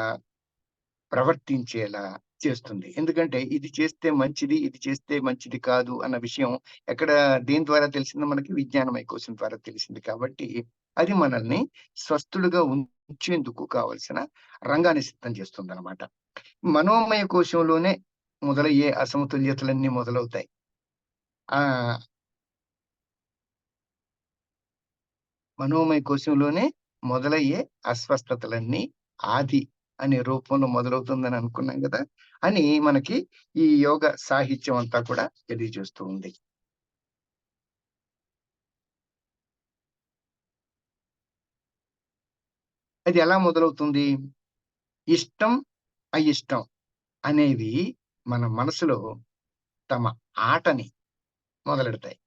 ప్రవర్తించేలా చేస్తుంది. ఎందుకంటే ఇది చేస్తే మంచిది, ఇది చేస్తే మంచిది కాదు అన్న విషయం ఎక్కడ దేని ద్వారా తెలిసిందో మనకి విజ్ఞానమయ కోశం ద్వారా తెలిసింది కాబట్టి, అది మనల్ని స్వస్థులుగా ఉంచేందుకు కావాల్సిన రంగాన్ని సిద్ధం చేస్తుందనమాట. మనోమయ కోశంలోనే మొదలయ్యే అసమతుల్యతలన్నీ మొదలవుతాయి. ఆ మనోమయ కోశంలోనే మొదలయ్యే అస్వస్థతలన్నీ ఆది అనే రూపంలో మొదలవుతుందని అనుకున్నాం గదా! అని మనకి ఈ యోగ సాహిత్యం అంతా కూడా తెలియజేస్తూ ఉంది. అది ఎలా మొదలవుతుంది? ఇష్టం, అయిష్టం అనేవి మన మనసులో తమ ఆటని మొదలెడతాయి.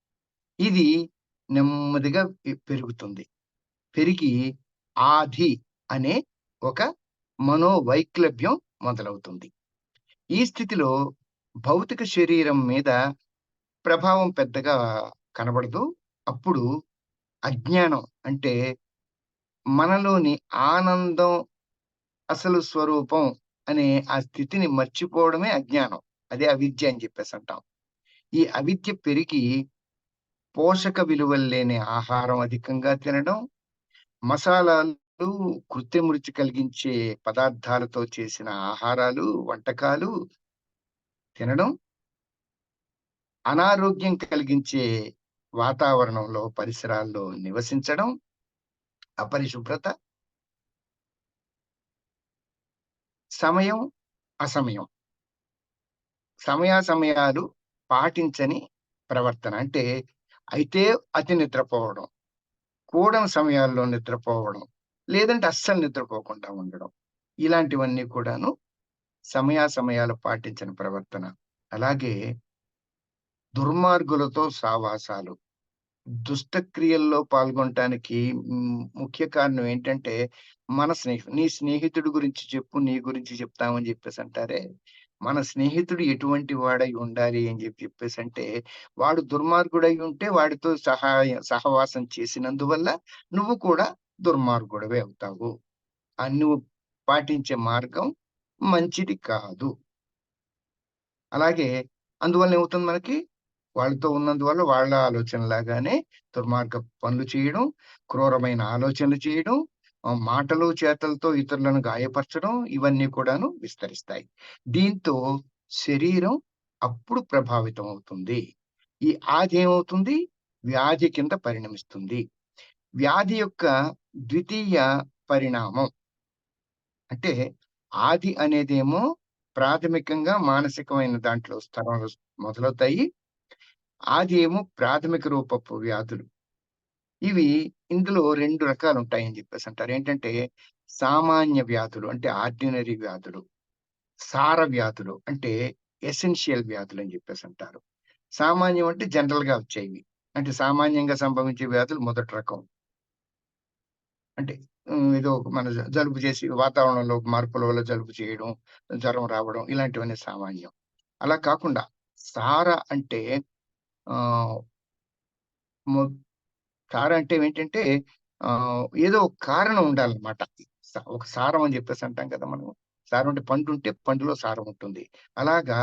ఇది నెమ్మదిగా పెరుగుతుంది. పెరిగి ఆధి అనే ఒక మనోవైక్లభ్యం మొదలవుతుంది. ఈ స్థితిలో భౌతిక శరీరం మీద ప్రభావం పెద్దగా కనబడదు. అప్పుడు అజ్ఞానం అంటే మనలోని ఆనందం అసలు స్వరూపం అనే ఆ స్థితిని మర్చిపోవడమే అజ్ఞానం. అదే అవిద్య అని జెప్పేసంటాం. ఈ అవిద్య పెరిగి పోషక విలువలు లేని ఆహారం అధికంగా తినడం, మసాలాలు, కృత్రిమ రుచి కలిగించే పదార్థాలతో చేసిన ఆహారాలు, వంటకాలు తినడం, అనారోగ్యం కలిగించే వాతావరణంలో, పరిసరాల్లో నివసించడం, అపరిశుభ్రత, సమయం, అసమయం, సమయాసమయాలు పాటించని ప్రవర్తన. అంటే అయితే అతి నిద్రపోవడం, కూడని సమయాల్లో నిద్రపోవడం, లేదంటే అస్సలు నిద్రపోకుండా ఉండడం. ఇలాంటివన్నీ కూడాను సమయాసమయాలు పాటించని ప్రవర్తన. అలాగే దుర్మార్గులతో సావాసాలు. దుష్టక్రియల్లో పాల్గొనటానికి ముఖ్య కారణం ఏంటంటే, మన నీ స్నేహితుడి గురించి చెప్పు, నీ గురించి చెప్తామని జెప్పేసంటారే, మన స్నేహితుడు ఎటువంటి వాడై ఉండాలి అని చెప్పేసంటే, వాడు దుర్మార్గుడై ఉంటే వాడితో సహవాసం చేసినందువల్ల నువ్వు కూడా దుర్మార్గుడివే అవుతావు. నువ్వు పాటించే మార్గం మంచిది కాదు. అలాగే అందువల్ల ఏమవుతుంది మనకి, వాళ్ళతో ఉన్నందువల్ల వాళ్ళ ఆలోచనలాగానే దుర్మార్గపు పనులు చేయడం, క్రూరమైన ఆలోచనలు చేయడం, మాటలు, చేతలతో ఇతరులను గాయపరచడం ఇవన్నీ కూడాను విస్తరిస్తాయి. దీంతో శరీరం అప్పుడు ప్రభావితం అవుతుంది. ఈ ఆది ఏమవుతుంది? వ్యాధి కింద పరిణమిస్తుంది. వ్యాధి యొక్క ద్వితీయ పరిణామం అంటే ఆది అనేదేమో ప్రాథమికంగా మానసికమైన దాంట్లో స్థలంలో మొదలవుతాయి. ఆది ఏమో ప్రాథమిక రూపపు వ్యాధులు. ఇవి ఇందులో 2 రకాలుంటాయని జెప్పేసంటారు. ఏంటంటే, సామాన్య వ్యాధులు అంటే ఆర్డినరీ వ్యాధులు. సార వ్యాధులు అంటే ఎసెన్షియల్ వ్యాధులని జెప్పేసంటారు. సామాన్యం అంటే జనరల్‌గా వచ్చేవి. అంటే సామాన్యంగా సంభవించే వ్యాధులు మొదటి రకం. అంటే ఏదో మన జలుబు చేసి వాతావరణంలో మార్పుల వల్ల జలుబు చేయడం, జ్వరం రావడం ఇలాంటివన్నీ సామాన్యం. అలా కాకుండా సార అంటే ఆహ్, మొ సార అంటే ఏంటంటే ఏదో ఒక కారణం ఉండాలన్నమాట. ఒక సారం అని చెప్పేసి అంటాం కదా మనం. సారం అంటే పండుంటే పండులో సారం ఉంటుంది. అలాగా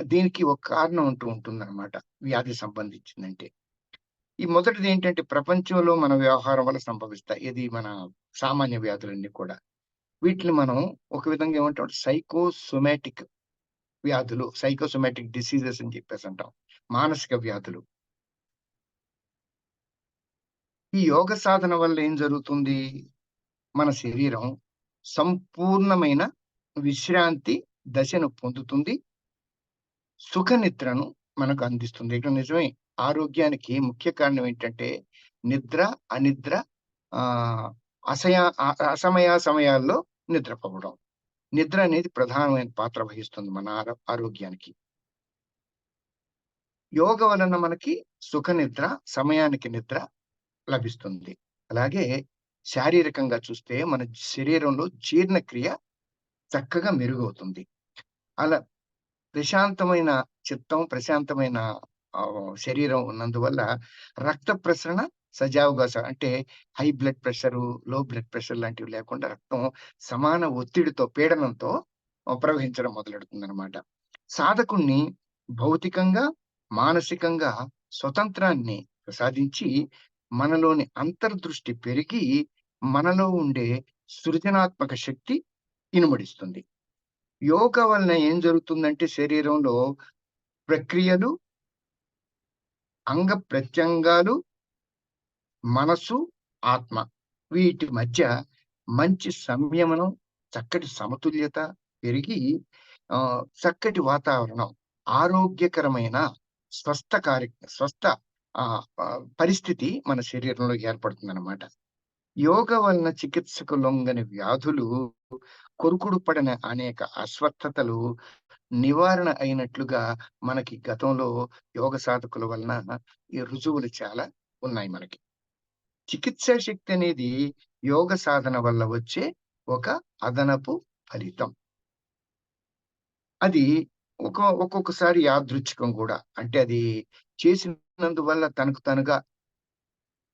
దీనికి ఒక కారణం ఉంటూ ఉంటుందన్నమాట. వ్యాధి సంబంధించిందంటే. ఈ మొదటిదేంటంటే ప్రపంచంలో మన వ్యవహారం వల్ల సంభవిస్తాయి. ఇది మన సామాన్య వ్యాధులన్నీ కూడా. వీటిని మనం ఒక విధంగా ఏమంటాం సైకోసోమాటిక్ వ్యాధులు, సైకోసోమాటిక్ డిసీజెస్ అని చెప్పేసి అంటాం. మానసిక వ్యాధులు. ఈ యోగ సాధన వల్ల ఏం జరుగుతుంది? మన శరీరం సంపూర్ణమైన విశ్రాంతి దశను పొందుతుంది. సుఖ నిద్రను మనకు అందిస్తుంది. ఇక నిజమే. ఆరోగ్యానికి ముఖ్య కారణం ఏంటంటే నిద్ర, అనిద్ర ఆహ్, అసమయ సమయాల్లో నిద్రపోవడం. నిద్ర అనేది ప్రధానమైన పాత్ర వహిస్తుంది మన ఆరోగ్యానికి. యోగ వలన మనకి సుఖ నిద్ర, సమయానికి నిద్ర లభిస్తుంది. అలాగే శారీరకంగా చూస్తే మన శరీరంలో జీర్ణక్రియ చక్కగా మెరుగవుతుంది. అలా ప్రశాంతమైన చిత్తం, ప్రశాంతమైన శరీరం ఉన్నందువల్ల రక్త ప్రసరణ సజావుగా అంటే హై బ్లడ్ ప్రెషరు, లో బ్లడ్ ప్రెషర్ లాంటివి లేకుండా రక్తం సమాన ఒత్తిడితో, పీడనంతో ప్రవహించడం మొదలెడుతుందనమాట. సాధకుడిని భౌతికంగా, మానసికంగా స్వతంత్రాన్ని ప్రసాదించి మనలోని అంతర్దృష్టి పెరిగి మనలో ఉండే సృజనాత్మక శక్తి ఇనుమడిస్తుంది. యోగా వలన ఏం జరుగుతుందంటే శరీరంలో ప్రక్రియలు, అంగ ప్రత్యంగాలు, మనసు, ఆత్మ వీటి మధ్య మంచి సంయమనం, చక్కటి సమతుల్యత పెరిగి చక్కటి వాతావరణం, ఆరోగ్యకరమైన స్వస్థ కార్య స్వస్థ పరిస్థితి మన శరీరంలో ఏర్పడుతుందనమాట. యోగ వలన చికిత్సకు లొంగని వ్యాధులు, కొరుకుడు పడిన అనేక అస్వస్థతలు నివారణ అయినట్లుగా మనకి గతంలో యోగ సాధకుల వలన ఈ రుజువులు చాలా ఉన్నాయి మనకి. చికిత్సా శక్తి అనేది యోగ సాధన వల్ల వచ్చే ఒక అదనపు ఫలితం. అది ఒక్కొక్కసారి యాదృచ్ఛికం గూడా. అంటే అది చేసినందువల్ల తనకు తనుగా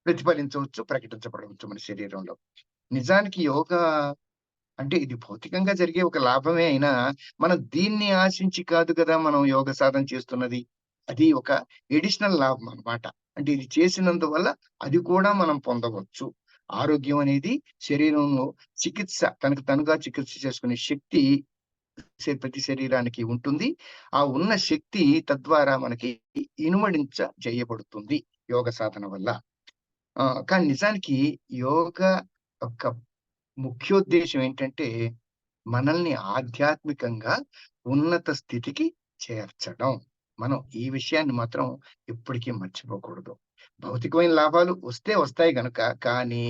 ప్రతిఫలించవచ్చు, ప్రకటించబడవచ్చు మన శరీరంలో. నిజానికి యోగా అంటే ఇది భౌతికంగా జరిగే ఒక లాభమే అయినా, మనం దీన్ని ఆశించి కాదు గదా! మనం యోగ సాధన చేస్తున్నది. అది ఒక ఎడిషనల్ లాభం అన్నమాట. అంటే ఇది చేసినందువల్ల అది కూడా మనం పొందవచ్చు. ఆరోగ్యం అనేది శరీరంలో తనకు తనుగా చికిత్స చేసుకునే శక్తి ప్రతి శరీరానికి ఉంటుంది. ఆ ఉన్న శక్తి తద్వారా మనకి ఇనుమడించ చేయబడుతుంది యోగ సాధన వల్ల. కానీ నిజానికి యోగా యొక్క ముఖ్యోద్దేశ్యం ఏంటంటే, మనల్ని ఆధ్యాత్మికంగా ఉన్నత స్థితికి చేర్చడం. మనం ఈ విషయాన్ని మాత్రం ఎప్పటికీ మర్చిపోకూడదు. భౌతికమైన లాభాలు వస్తే వస్తాయి గనక, కానీ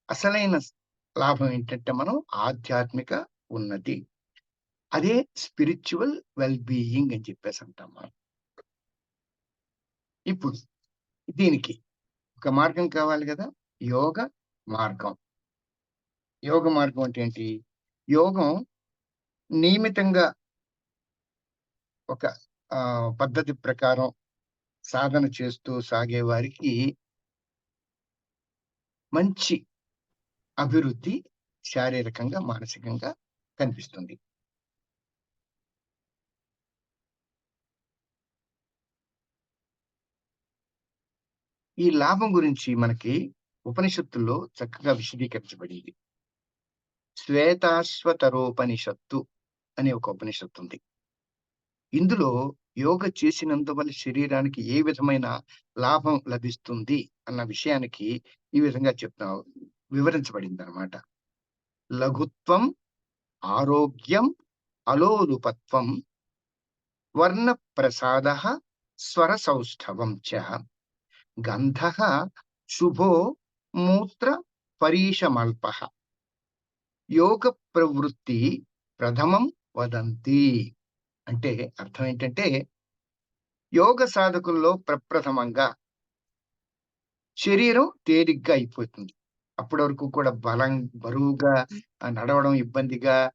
అసలైన లాభం ఏంటంటే మనం ఆధ్యాత్మిక ఉన్నతి. అదే స్పిరిచ్యువల్ వెల్ బీయింగ్ అని చెప్పేసి అంటాం మనం. ఇప్పుడు దీనికి ఒక మార్గం కావాలి గదా! యోగ మార్గం. యోగ మార్గం అంటే ఏంటి? యోగం నియమితంగా ఒక పద్ధతి ప్రకారం సాధన చేస్తూ సాగే వారికి మంచి అభివృద్ధి శారీరకంగా, మానసికంగా కనిపిస్తుంది. ఈ లాభం గురించి మనకి ఉపనిషత్తుల్లో చక్కగా విశదీకరించబడింది. శ్వేతాశ్వతరోపనిషత్తు అనే ఒక ఉపనిషత్తుంది. ఇందులో యోగ చేసినందువల్ల శరీరానికి ఏ విధమైన లాభం లభిస్తుంది అన్న విషయానికి ఈ విధంగా వివరించబడిందనమాట. లఘుత్వం, ఆరోగ్యం, అలోలుపత్వం, వర్ణప్రసాదః, స్వరసౌష్ఠవం చ, గంధః శుభో మూత్ర పరీషమల్పః, యోగ ప్రవృత్తి ప్రథమం వదంతి. అంటే అర్థం ఏంటంటే, యోగ సాధకుల్లో ప్రప్రథమంగా శరీరం తేలిగ్గా అయిపోతుంది. అప్పటి వరకు కూడా బరువుగా నడవడం ఇబ్బందిగా,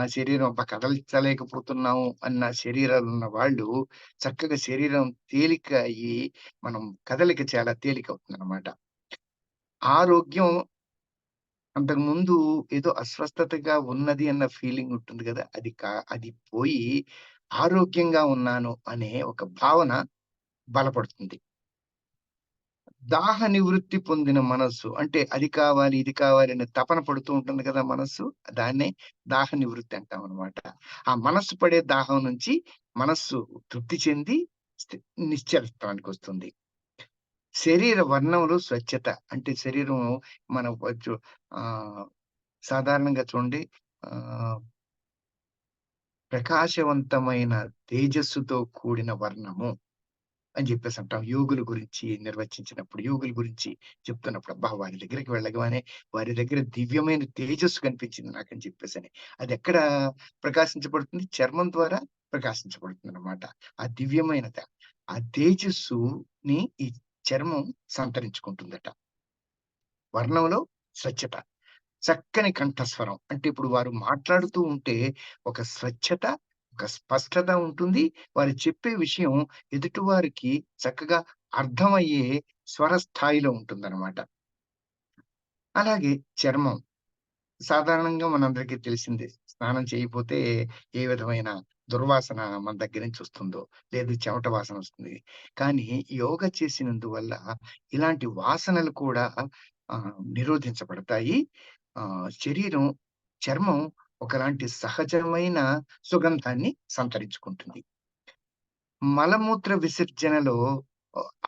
శరీరం అబ్బా! కదల్చలేకపోతున్నాము అన్న శరీరాలున్న వాళ్ళు చక్కగా శరీరం తేలిక అయ్యి, మనం కదలిక చాలా తేలికవుతుందనమాట. ఆరోగ్యం అంతకుముందు ఏదో అస్వస్థతగా ఉన్నది అన్న ఫీలింగ్ ఉంటుంది గదా! అది పోయి ఆరోగ్యంగా ఉన్నాను అనే ఒక భావన బలపడుతుంది. దాహ నివృత్తి పొందిన మనస్సు. అంటే అది కావాలి, ఇది కావాలి అనే తపన పడుతూ ఉంటుంది కదా మనస్సు. దాన్నే దాహ నివృత్తి అంటామనమాట. ఆ మనస్సు పడే దాహం నుంచి మనస్సు తృప్తి చెంది స్థి నిశ్చలత్వానికొస్తుంది. శరీర వర్ణములు స్వచ్ఛత. అంటే శరీరం మనం ఆహ్, సాధారణంగా చూడండి, ఆహ్, ప్రకాశవంతమైన తేజస్సుతో కూడిన వర్ణము అని జెప్పేసి అంటాం. యోగుల గురించి నిర్వచించినప్పుడు, యోగుల గురించి చెప్తున్నప్పుడు, అబ్బా! వారి దగ్గరికి వెళ్ళగానే వారి దగ్గర దివ్యమైన తేజస్సు కనిపించింది నాకని చెప్పేసని. అదెక్కడ ప్రకాశించబడుతుంది? చర్మం ద్వారా ప్రకాశించబడుతుందనమాట. ఆ దివ్యమైనత. ఆ తేజస్సుని ఈ చర్మం సంతరించుకుంటుందట. వర్ణంలో స్వచ్ఛత. చక్కని కంఠస్వరం. అంటే ఇప్పుడు వారు మాట్లాడుతూ ఉంటే ఒక స్వచ్ఛత, ఒక స్పష్టత ఉంటుంది. వారు చెప్పే విషయం ఎదుటివారికి చక్కగా అర్థమయ్యే స్వర స్థాయిలో ఉంటుందనమాట. అలాగే చర్మం. సాధారణంగా మనందరికీ తెలిసిందే. స్నానం చేయకపోతే ఏ విధమైన దుర్వాసన మన దగ్గర నుంచి వస్తుందో, లేదు చెమట వాసనొస్తుంది. కానీ యోగ చేసినందువల్ల ఇలాంటి వాసనలు కూడా నిరోధించబడతాయి. శరీరం, చర్మం ఒకలాంటి సహజమైన సుగంధాన్ని సంతరించుకుంటుంది. మలమూత్ర విసర్జనలో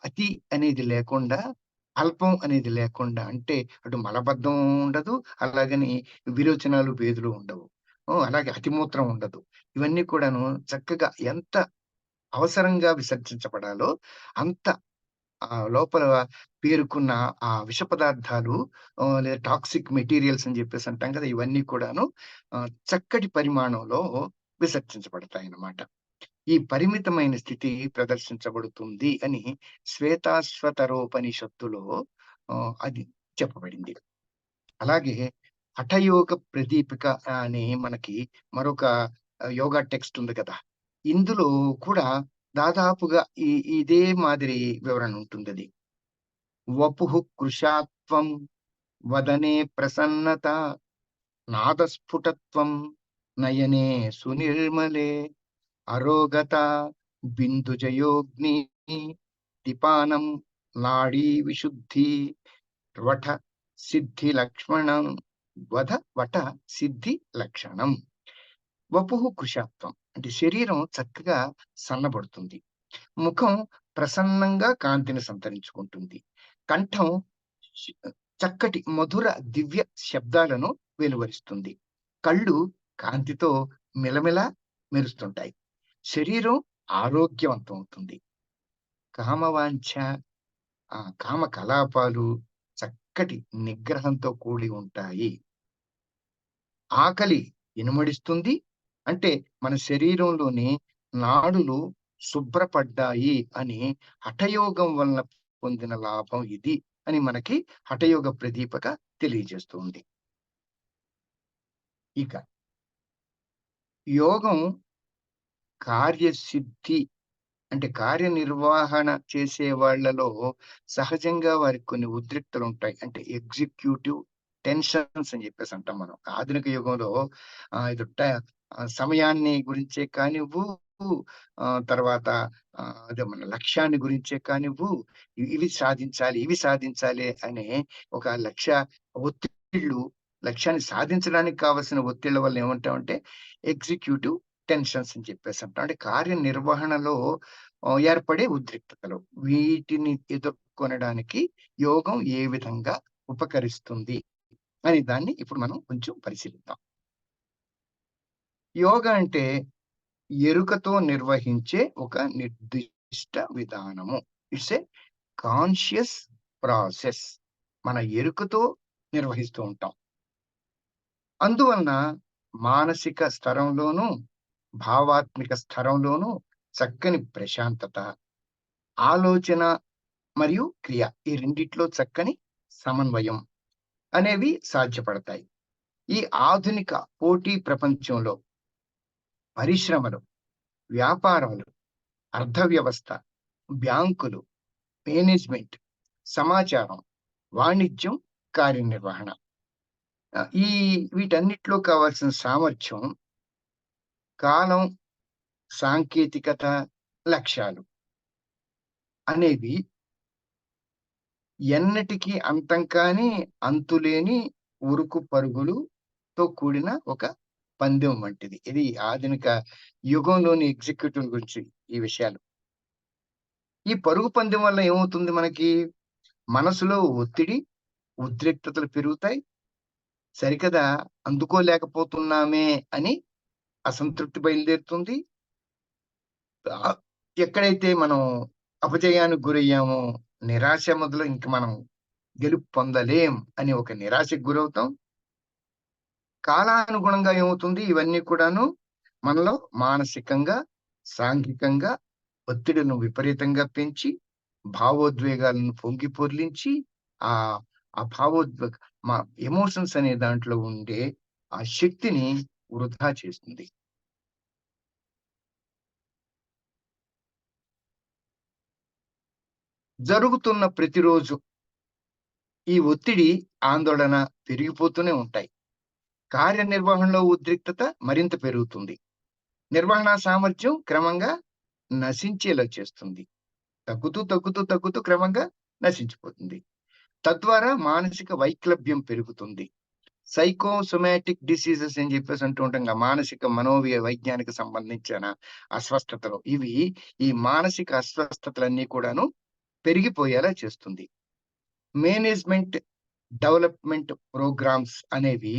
అతి అనేది లేకుండా, అల్పం అనేది లేకుండా, అంటే అటు మలబద్ధం ఉండదు, అలాగని విరోచనాలు, భేదులు ఉండవు. అలాగే అతిమూత్రం ఉండదు. ఇవన్నీ కూడాను చక్కగా ఎంత అవసరంగా విసర్జించబడాలో అంత లోపల పేరుకున్న ఆ విష పదార్థాలు, లేదా టాక్సిక్ మెటీరియల్స్ అని జెప్పేసి అంటాం కదా! ఇవన్నీ కూడాను చక్కటి పరిమాణంలో విసర్జించబడతాయన్నమాట. ఈ పరిమితమైన స్థితి ప్రదర్శించబడుతుంది అని శ్వేతాశ్వతరోపనిషత్తులో అది చెప్పబడింది. అలాగే హఠయోగ ప్రదీపిక అని మనకి మరొక యోగా టెక్స్ట్ ఉంది కదా! ఇందులో కూడా దాదాపుగా ఇదే మాదిరి వివరణ ఉంటుందది. వపుః కృశాత్వం, వదనే ప్రసన్నత, నాదస్ఫుటత్వం, నయనే సునిర్మలే, అరోగత, బిందుజయోగ్ని, టిపానం, నాడీ విశుద్ధి, వఠ సిద్ధి లక్ష్మణం, వట సిద్ధి లక్షణం. వపుః కృశాత్వం అంటే శరీరం చక్కగా సన్నబడుతుంది. ముఖం ప్రసన్నంగా కాంతిని సంతరించుకుంటుంది. కంఠం శ్ చక్కటి మధుర దివ్య శబ్దాలను వెలువరిస్తుంది. కళ్ళు కాంతితో మిలమిల మెరుస్తుంటాయి. శరీరం ఆరోగ్యవంతం అవుతుంది. కామవాంఛ, కామ కలాపాలు చక్కటి నిగ్రహంతో కూడి ఉంటాయి. ఆకలి ఇనుమడిస్తుంది. అంటే మన శరీరంలోని నాడులు శుభ్రపడ్డాయి అని, హఠయోగం వలన పొందిన లాభం ఇది అని మనకి హఠయోగ ప్రదీపక తెలియజేస్తూ ఉంది. ఇక యోగం కార్యసిద్ధి అంటే కార్యనిర్వహణ చేసే వాళ్ళలో సహజంగా వారికి కొన్ని ఉద్రిక్తలు ఉంటాయి. అంటే ఎగ్జిక్యూటివ్ టెన్షన్స్ అని చెప్పేసి అంటాం మనం. ఆధునిక యుగంలో ఇది సమయాన్ని గురించే కానివ్వు, తర్వాత అదే మన లక్ష్యాన్ని గురించే కానివ్వు, ఇవి సాధించాలి, ఇవి సాధించాలి అనే ఒక ఒత్తిళ్ళు, లక్ష్యాన్ని సాధించడానికి కావాల్సిన ఒత్తిళ్ళ వల్ల ఏమంటామంటే ఎగ్జిక్యూటివ్ టెన్షన్స్ అని చెప్పేసి అంటాం. అంటే కార్యనిర్వహణలో ఏర్పడే ఉద్రిక్తతలు. వీటిని ఎదుర్కొనడానికి యోగం ఏ విధంగా ఉపకరిస్తుంది అనే దాన్ని ఇప్పుడు మనం కొంచెం పరిశీలిద్దాం. యోగా అంటే ఎరుకతో నిర్వహించే ఒక నిర్దిష్ట విధానము. It's a conscious process. మన ఎరుకతో నిర్వహిస్తూ ఉంటాం. అందువలన మానసిక స్థరంలోనూ, భావాత్మిక స్థరంలోనూ చక్కని ప్రశాంతత, ఆలోచన మరియు క్రియ ఈ రెండిట్లో చక్కని సమన్వయం అనేవి సాధ్యపడతాయి. ఈ ఆధునిక పోటీ ప్రపంచంలో పరిశ్రమలు, వ్యాపారాలు, అర్థవ్యవస్థ, బ్యాంకులు, మేనేజ్మెంట్, సమాచారం, వాణిజ్యం, కార్యనిర్వహణ ఈ వీటన్నిటిలో కావాల్సిన సామర్థ్యం, కాలం, సాంకేతికత, లక్ష్యాలు అనేవి ఎన్నటికీ అంతం కాని, అంతులేని ఉరుకు పరుగులుతో కూడిన ఒక పందెం వంటిది. ఇది ఆధునిక యుగంలోని ఎగ్జిక్యూటివ్ గురించి ఈ విషయాలు. ఈ పరుగు పందెం వల్ల ఏమవుతుంది మనకి? మనసులో ఒత్తిడి, ఉద్రిక్తతలు పెరుగుతాయి. సరికదా అందుకోలేకపోతున్నామే అని అసంతృప్తి బయలుదేరుతుంది. ఎక్కడైతే మనం అపజయానికి గురయ్యామో, నిరాశ మొదలు ఇంక మనం గెలుపు పొందలేం అని ఒక నిరాశకు గురవుతాం. కాలానుగుణంగా ఏమవుతుంది? ఇవన్నీ కూడాను మనలో మానసికంగా, సాంఘికంగా ఒత్తిడిని విపరీతంగా పెంచి, భావోద్వేగాలను పొంగి పొర్లించి, ఆహ్, ఆ భావోద్వేగ మా ఎమోషన్స్ అనే దాంట్లో ఉండే ఆ శక్తిని వృధా చేస్తుంది. జరుగుతున్న ప్రతిరోజు ఈ ఒత్తిడి, ఆందోళన పెరిగిపోతూనే ఉంటాయి. కార్యనిర్వహణలో ఉద్రిక్తత మరింత పెరుగుతుంది. నిర్వహణా సామర్థ్యం క్రమంగా నశించేలా చేస్తుంది. తగ్గుతూ క్రమంగా నశించిపోతుంది. తద్వారా మానసిక వైక్లభ్యం పెరుగుతుంది. సైకోసోమాటిక్ డిసీజెస్ అని చెప్పేసి అంటూ ఉంటాం. మానసిక వైజ్ఞానిక సంబంధించిన అస్వస్థతలు. ఇవి ఈ మానసిక అస్వస్థతలన్నీ కూడాను పెరిగిపోయేలా చేస్తుంది. మేనేజ్మెంట్ డెవలప్‌మెంట్ ప్రోగ్రామ్స్ అనేవి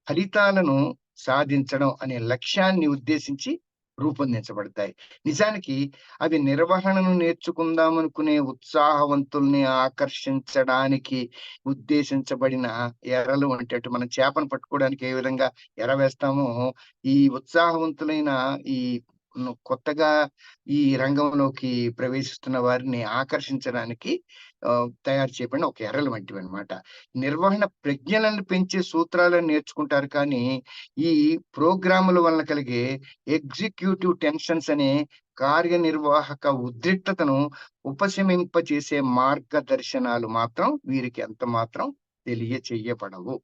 ఫలితాలను సాధించడం అనే లక్ష్యాన్ని ఉద్దేశించి రూపొందించబడతాయి. నిజానికి అవి నిర్వహణను నేర్చుకుందామనుకునే ఉత్సాహవంతుల్ని ఆకర్షించడానికి ఉద్దేశించబడిన ఎరలు అంటే అటు మనం చేపను పట్టుకోవడానికి ఏ విధంగా ఎర వేస్తామో, ఈ ఉత్సాహవంతులైన ఈ కొత్తగా ఈ రంగంలోకి ప్రవేశిస్తున్న వారిని ఆకర్షించడానికి తయారు చేయబడిన ఒక ఎరలు వంటివన్నమాట. నిర్వహణ ప్రజ్ఞలను పెంచే సూత్రాలను నేర్చుకుంటారు కానీ, ఈ ప్రోగ్రాముల వలన కలిగే ఎగ్జిక్యూటివ్ టెన్షన్స్ అనే కార్యనిర్వాహక ఉద్రిక్తతను ఉపశమింపచేసే మార్గదర్శనాలు మాత్రం వీరికి ఎంత మాత్రం తెలియచెయ్యబడవు.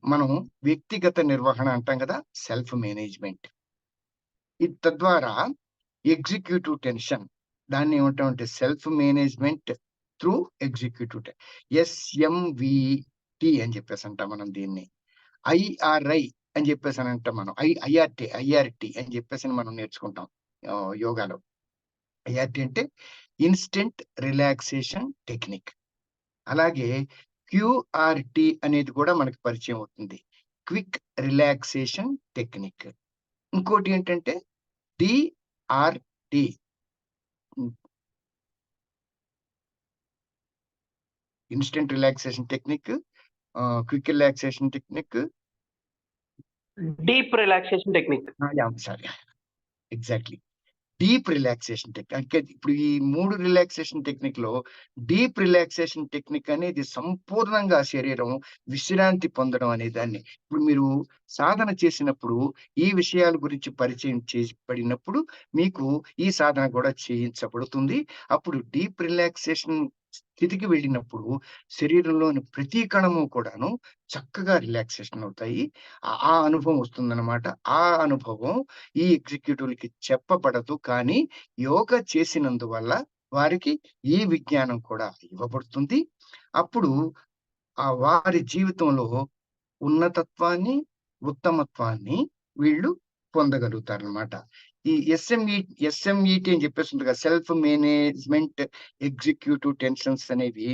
మనం వ్యక్తిగత నిర్వహణ అంటాం కదా! Self management. తద్వారా ఎగ్జిక్యూటివ్ టెన్షన్ దాన్ని ఏమంటామంటే self management through executive SMVT అని చెప్పేసి అంటాం మనం దీన్ని. ఐఆర్ఐ అని చెప్పేసి అని అంటాం మనం. ఐఆర్టీ అని చెప్పేసి మనం నేర్చుకుంటాం యోగాలో. ఐఆర్టీ అంటే ఇన్‌స్టంట్ రిలాక్సేషన్ టెక్నిక్. అలాగే క్యూఆర్టీ అనేది కూడా మనకి పరిచయం అవుతుంది. Quick relaxation technique. ఇంకోటి ఏంటంటే DRT. Instant relaxation technique, quick relaxation technique, deep relaxation technique. Sorry. Exactly. Deep relaxation technique. అంటే ఇప్పుడు ఈ 3 రిలాక్సేషన్ టెక్నిక్‌లో డీప్ రిలాక్సేషన్ టెక్నిక్ అనేది సంపూర్ణంగా శరీరం విశ్రాంతి పొందడం అనే దాన్ని ఇప్పుడు మీరు సాధన చేసినప్పుడు ఈ విషయాల గురించి పరిచయం చేయబడినప్పుడు మీకు ఈ సాధన కూడా చేయించబడుతుంది. అప్పుడు డీప్ రిలాక్సేషన్ స్థితికి వెళ్ళినప్పుడు శరీరంలోని ప్రతి కణము కూడాను చక్కగా రిలాక్సేషన్ అవుతాయి. ఆ అనుభవం వస్తుందనమాట. ఆ అనుభవం ఈ ఎగ్జిక్యూటివ్‌లకి చెప్పబడదు. కానీ యోగా చేసినందువల్ల వారికి ఈ విజ్ఞానం కూడా ఇవ్వబడుతుంది. అప్పుడు వారి జీవితంలో ఉన్నతత్వాన్ని, ఉత్తమత్వాన్ని వీళ్ళు పొందగలుగుతారనమాట. ఈ ఎస్ఎంఈటీ అని చెప్పేసి ఉంది కదా! సెల్ఫ్ మేనేజ్‌మెంట్ ఎగ్జిక్యూటివ్ టెన్షన్స్ అనేవి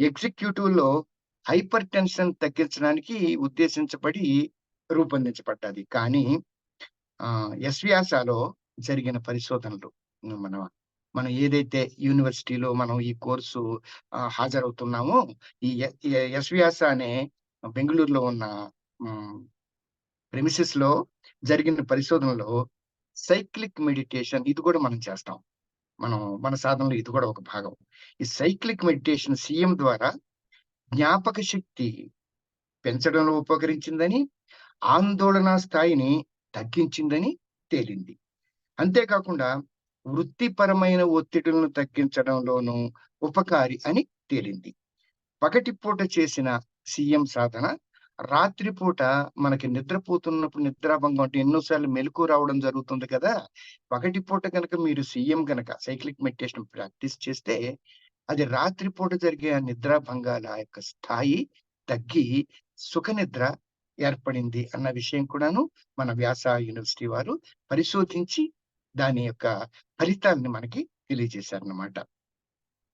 ఎగ్జిక్యూటివ్‌లో హైపర్ టెన్షన్ తగ్గించడానికి ఉద్దేశించబడి రూపొందించబడ్డది. కానీ ఎస్‌వ్యాసాలో జరిగిన పరిశోధనలు మన మనం ఏదైతే యూనివర్సిటీలో మనం ఈ కోర్సు హాజరవుతున్నామో, ఈ ఎస్‌వ్యాస అనే బెంగుళూరులో ఉన్న హ్మ్, ప్రెమిసెస్‌లో జరిగిన పరిశోధనలో సైక్లిక్ మెడిటేషన్ ఇది కూడా మనం చేస్తాం. మన సాధనలో ఇది కూడా ఒక భాగం. ఈ సైక్లిక్ మెడిటేషన్ సీఎం ద్వారా జ్ఞాపక శక్తి పెంచడంలో ఉపకరించిందని, ఆందోళన స్థాయిని తగ్గించిందని తేలింది. అంతేకాకుండా వృత్తిపరమైన ఒత్తిడులను తగ్గించడంలోనూ ఉపకారి అని తేలింది. పగటిపూట చేసిన సీఎం సాధన రాత్రిపూట మనకి నిద్రపోతున్నప్పుడు నిద్రాభంగం అంటే ఎన్నో సార్లు మెలుకువ రావడం జరుగుతుంది కదా! పగటిపూట గనక మీరు సీఎం గనక సైక్లిక్ మెడిటేషన్ ప్రాక్టీస్ చేస్తే అది రాత్రిపూట జరిగే ఆ నిద్రాభంగాల యొక్క స్థాయి తగ్గి సుఖనిద్ర ఏర్పడింది అన్న విషయం కూడాను మన వ్యాస యూనివర్సిటీ వారు పరిశోధించి దాని యొక్క ఫలితాలను మనకి తెలియజేశారన్నమాట.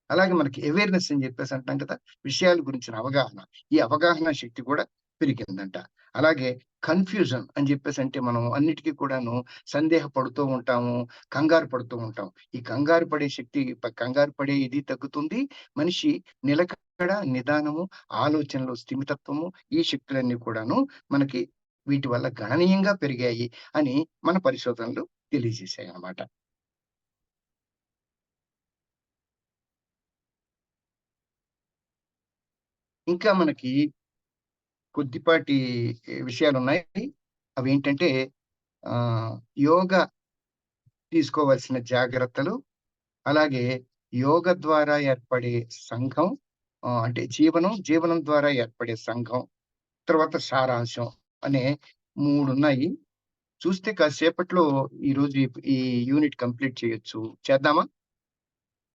అలాగే మనకి అవేర్‌నెస్ అని జెప్పేసి అంటాం కదా! విషయాల గురించిన అవగాహన. ఈ అవగాహన శక్తి కూడా పెరిగిందంట. అలాగే కన్‌ఫ్యూజన్ అని జెప్పేసంటే మనం అన్నిటికి కూడాను సందేహపడుతూ ఉంటాము, కంగారు పడుతూ ఉంటాం. ఈ కంగారు పడే శక్తి కంగారు పడే ఇది తగ్గుతుంది. మనిషి నిలకడ, నిదానము, ఆలోచనలో స్థిమితత్వము ఈ శక్తులన్నీ కూడాను మనకి వీటి వల్ల గణనీయంగా పెరిగాయి అని మన పరిశోధనలు తెలియజేశాయన్నమాట. ఇంకా మనకి కొద్దిపాటి విషయాలున్నాయి. అవేంటంటే ఆహ్, యోగా తీసుకోవాల్సిన జాగ్రత్తలు, అలాగే యోగ ద్వారా ఏర్పడే సంఘం అంటే జీవనం ద్వారా ఏర్పడే సంఘం, తర్వాత సారాంశం అనే 3 ఉన్నాయి. చూస్తే కాసేపట్లో ఈరోజు ఈ యూనిట్ కంప్లీట్ చేయొచ్చు. చేద్దామా?